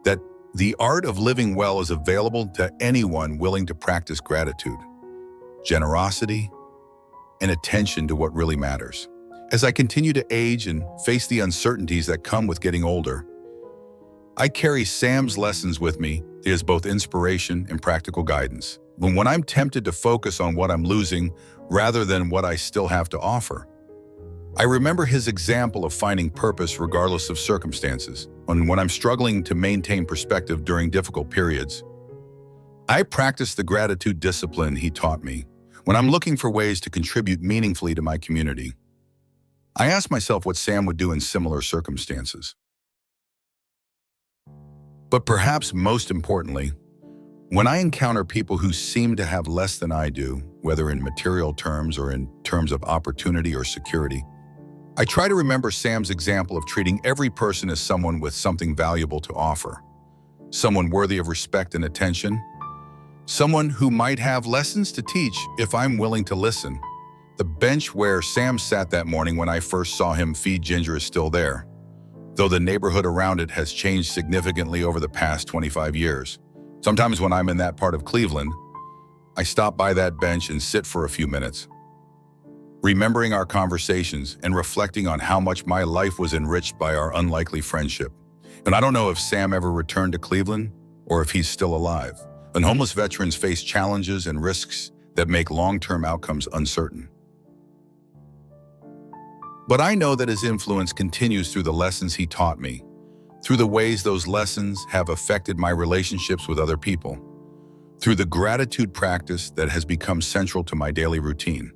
that the art of living well is available to anyone willing to practice gratitude, generosity, and attention to what really matters. As I continue to age and face the uncertainties that come with getting older, I carry Sam's lessons with me as both inspiration and practical guidance. When I'm tempted to focus on what I'm losing rather than what I still have to offer, I remember his example of finding purpose regardless of circumstances. When I'm struggling to maintain perspective during difficult periods, I practice the gratitude discipline he taught me. When I'm looking for ways to contribute meaningfully to my community, I ask myself what Sam would do in similar circumstances. But perhaps most importantly, when I encounter people who seem to have less than I do, whether in material terms or in terms of opportunity or security, I try to remember Sam's example of treating every person as someone with something valuable to offer, someone worthy of respect and attention, someone who might have lessons to teach if I'm willing to listen. The bench where Sam sat that morning when I first saw him feed Ginger is still there, though the neighborhood around it has changed significantly over the past 25 years. Sometimes when I'm in that part of Cleveland, I stop by that bench and sit for a few minutes, remembering our conversations and reflecting on how much my life was enriched by our unlikely friendship. And I don't know if Sam ever returned to Cleveland or if he's still alive. And homeless veterans face challenges and risks that make long-term outcomes uncertain. But I know that his influence continues through the lessons he taught me, through the ways those lessons have affected my relationships with other people, through the gratitude practice that has become central to my daily routine,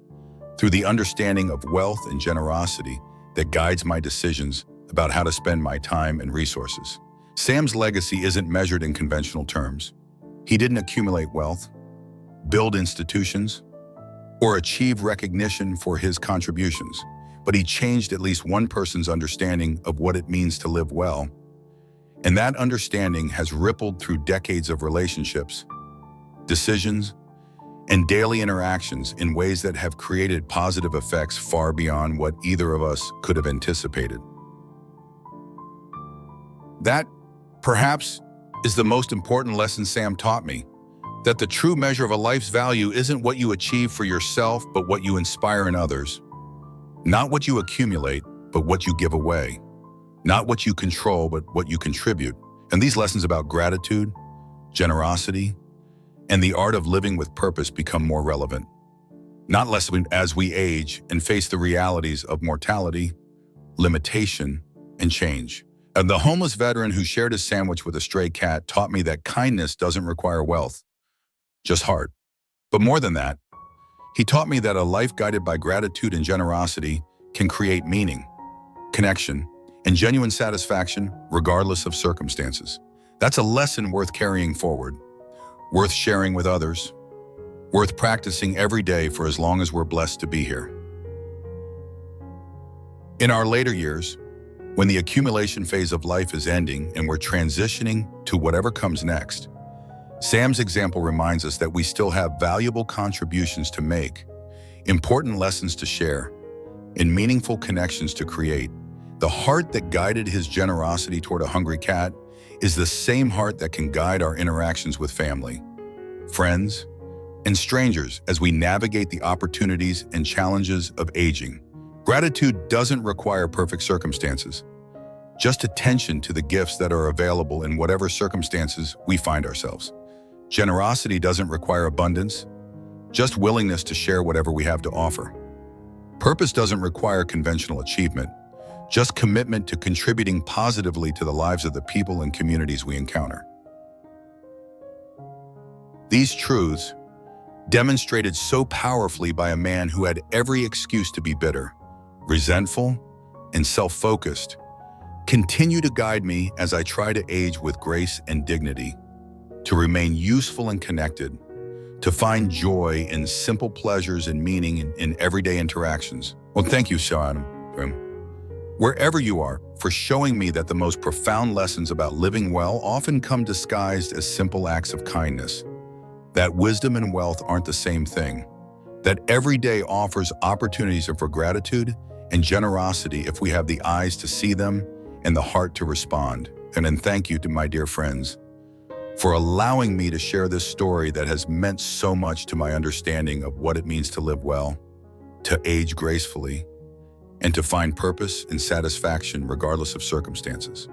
through the understanding of wealth and generosity that guides my decisions about how to spend my time and resources. Sam's legacy isn't measured in conventional terms. He didn't accumulate wealth, build institutions, or achieve recognition for his contributions, but he changed at least one person's understanding of what it means to live well. And that understanding has rippled through decades of relationships, decisions, and daily interactions in ways that have created positive effects far beyond what either of us could have anticipated. That, perhaps, is the most important lesson Sam taught me, that the true measure of a life's value isn't what you achieve for yourself, but what you inspire in others. Not what you accumulate, but what you give away. Not what you control, but what you contribute. And these lessons about gratitude, generosity, and the art of living with purpose become more relevant. Not less as we age and face the realities of mortality, limitation, and change. And the homeless veteran who shared his sandwich with a stray cat taught me that kindness doesn't require wealth, just heart. But more than that, he taught me that a life guided by gratitude and generosity can create meaning, connection, and genuine satisfaction regardless of circumstances. That's a lesson worth carrying forward, worth sharing with others, worth practicing every day for as long as we're blessed to be here. In our later years, when the accumulation phase of life is ending and we're transitioning to whatever comes next, Sam's example reminds us that we still have valuable contributions to make, important lessons to share, and meaningful connections to create. The heart that guided his generosity toward a hungry cat is the same heart that can guide our interactions with family, friends, and strangers as we navigate the opportunities and challenges of aging. Gratitude doesn't require perfect circumstances, just attention to the gifts that are available in whatever circumstances we find ourselves. Generosity doesn't require abundance, just willingness to share whatever we have to offer. Purpose doesn't require conventional achievement, just commitment to contributing positively to the lives of the people and communities we encounter. These truths, demonstrated so powerfully by a man who had every excuse to be bitter, resentful, and self-focused, continue to guide me as I try to age with grace and dignity, to remain useful and connected, to find joy in simple pleasures and meaning in everyday interactions. Well, thank you, Sean, wherever you are, for showing me that the most profound lessons about living well often come disguised as simple acts of kindness, that wisdom and wealth aren't the same thing, that every day offers opportunities for gratitude and generosity if we have the eyes to see them and the heart to respond. And then thank you to my dear friends for allowing me to share this story that has meant so much to my understanding of what it means to live well, to age gracefully, and to find purpose and satisfaction regardless of circumstances.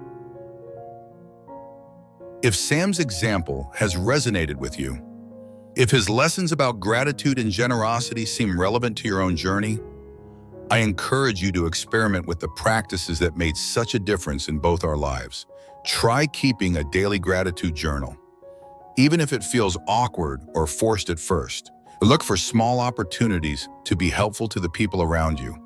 If Sam's example has resonated with you, if his lessons about gratitude and generosity seem relevant to your own journey, I encourage you to experiment with the practices that made such a difference in both our lives. Try keeping a daily gratitude journal, even if it feels awkward or forced at first. Look for small opportunities to be helpful to the people around you.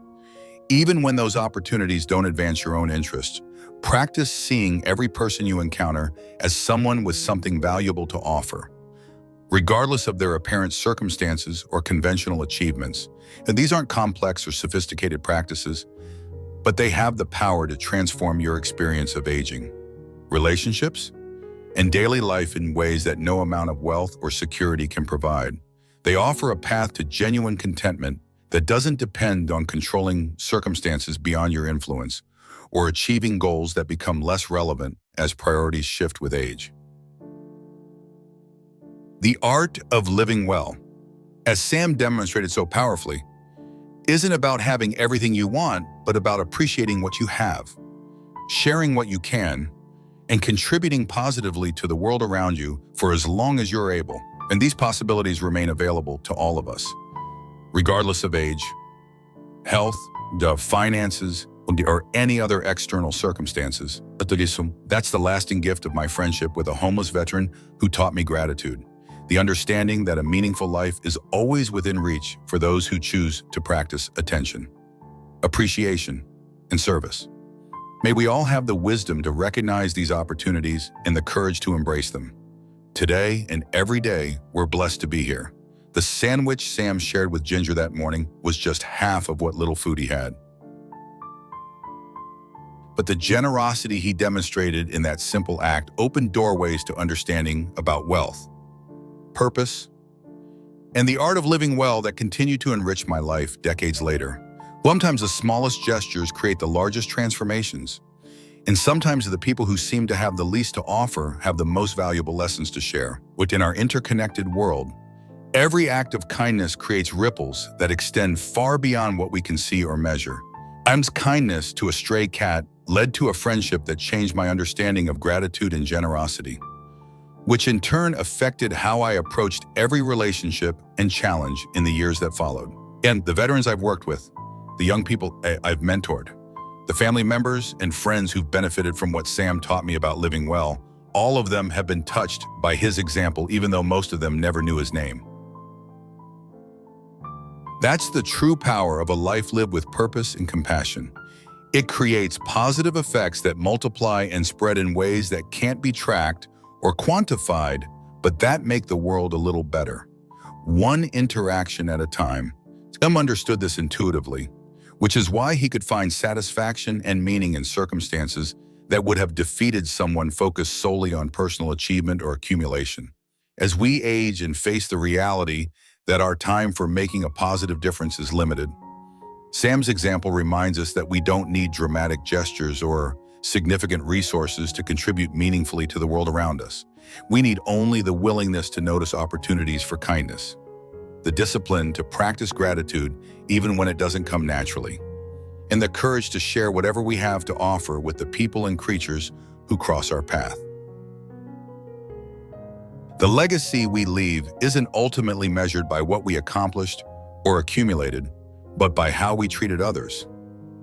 Even when those opportunities don't advance your own interests, practice seeing every person you encounter as someone with something valuable to offer, regardless of their apparent circumstances or conventional achievements. And these aren't complex or sophisticated practices, but they have the power to transform your experience of aging, relationships, and daily life in ways that no amount of wealth or security can provide. They offer a path to genuine contentment that doesn't depend on controlling circumstances beyond your influence or achieving goals that become less relevant as priorities shift with age. The art of living well, as Sam demonstrated so powerfully, isn't about having everything you want, but about appreciating what you have, sharing what you can, and contributing positively to the world around you for as long as you're able. And these possibilities remain available to all of us, regardless of age, health, finances, or any other external circumstances. That's the lasting gift of my friendship with a homeless veteran who taught me gratitude. The understanding that a meaningful life is always within reach for those who choose to practice attention, appreciation, and service. May we all have the wisdom to recognize these opportunities and the courage to embrace them. Today and every day, we're blessed to be here. The sandwich Sam shared with Ginger that morning was just half of what little food he had. But the generosity he demonstrated in that simple act opened doorways to understanding about wealth, purpose, and the art of living well that continue to enrich my life decades later. Sometimes the smallest gestures create the largest transformations, and sometimes the people who seem to have the least to offer have the most valuable lessons to share. Within our interconnected world, every act of kindness creates ripples that extend far beyond what we can see or measure. Sam's kindness to a stray cat led to a friendship that changed my understanding of gratitude and generosity, which in turn affected how I approached every relationship and challenge in the years that followed. And the veterans I've worked with, the young people I've mentored, the family members and friends who've benefited from what Sam taught me about living well, all of them have been touched by his example, even though most of them never knew his name. That's the true power of a life lived with purpose and compassion. It creates positive effects that multiply and spread in ways that can't be tracked or quantified, but that make the world a little better, one interaction at a time. Sam understood this intuitively, which is why he could find satisfaction and meaning in circumstances that would have defeated someone focused solely on personal achievement or accumulation. As we age and face the reality that our time for making a positive difference is limited, Sam's example reminds us that we don't need dramatic gestures or significant resources to contribute meaningfully to the world around us. We need only the willingness to notice opportunities for kindness, the discipline to practice gratitude even when it doesn't come naturally, and the courage to share whatever we have to offer with the people and creatures who cross our path. The legacy we leave isn't ultimately measured by what we accomplished or accumulated, but by how we treated others,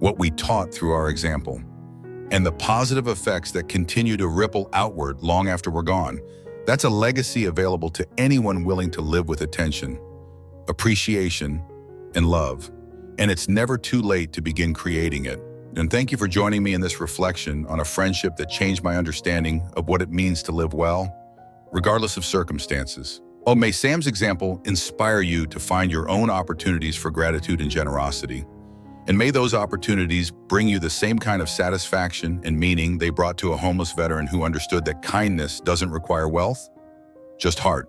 what we taught through our example, and the positive effects that continue to ripple outward long after we're gone. That's a legacy available to anyone willing to live with attention, appreciation, and love. And it's never too late to begin creating it. And thank you for joining me in this reflection on a friendship that changed my understanding of what it means to live well, regardless of circumstances. Oh, may Sam's example inspire you to find your own opportunities for gratitude and generosity. And may those opportunities bring you the same kind of satisfaction and meaning they brought to a homeless veteran who understood that kindness doesn't require wealth, just heart.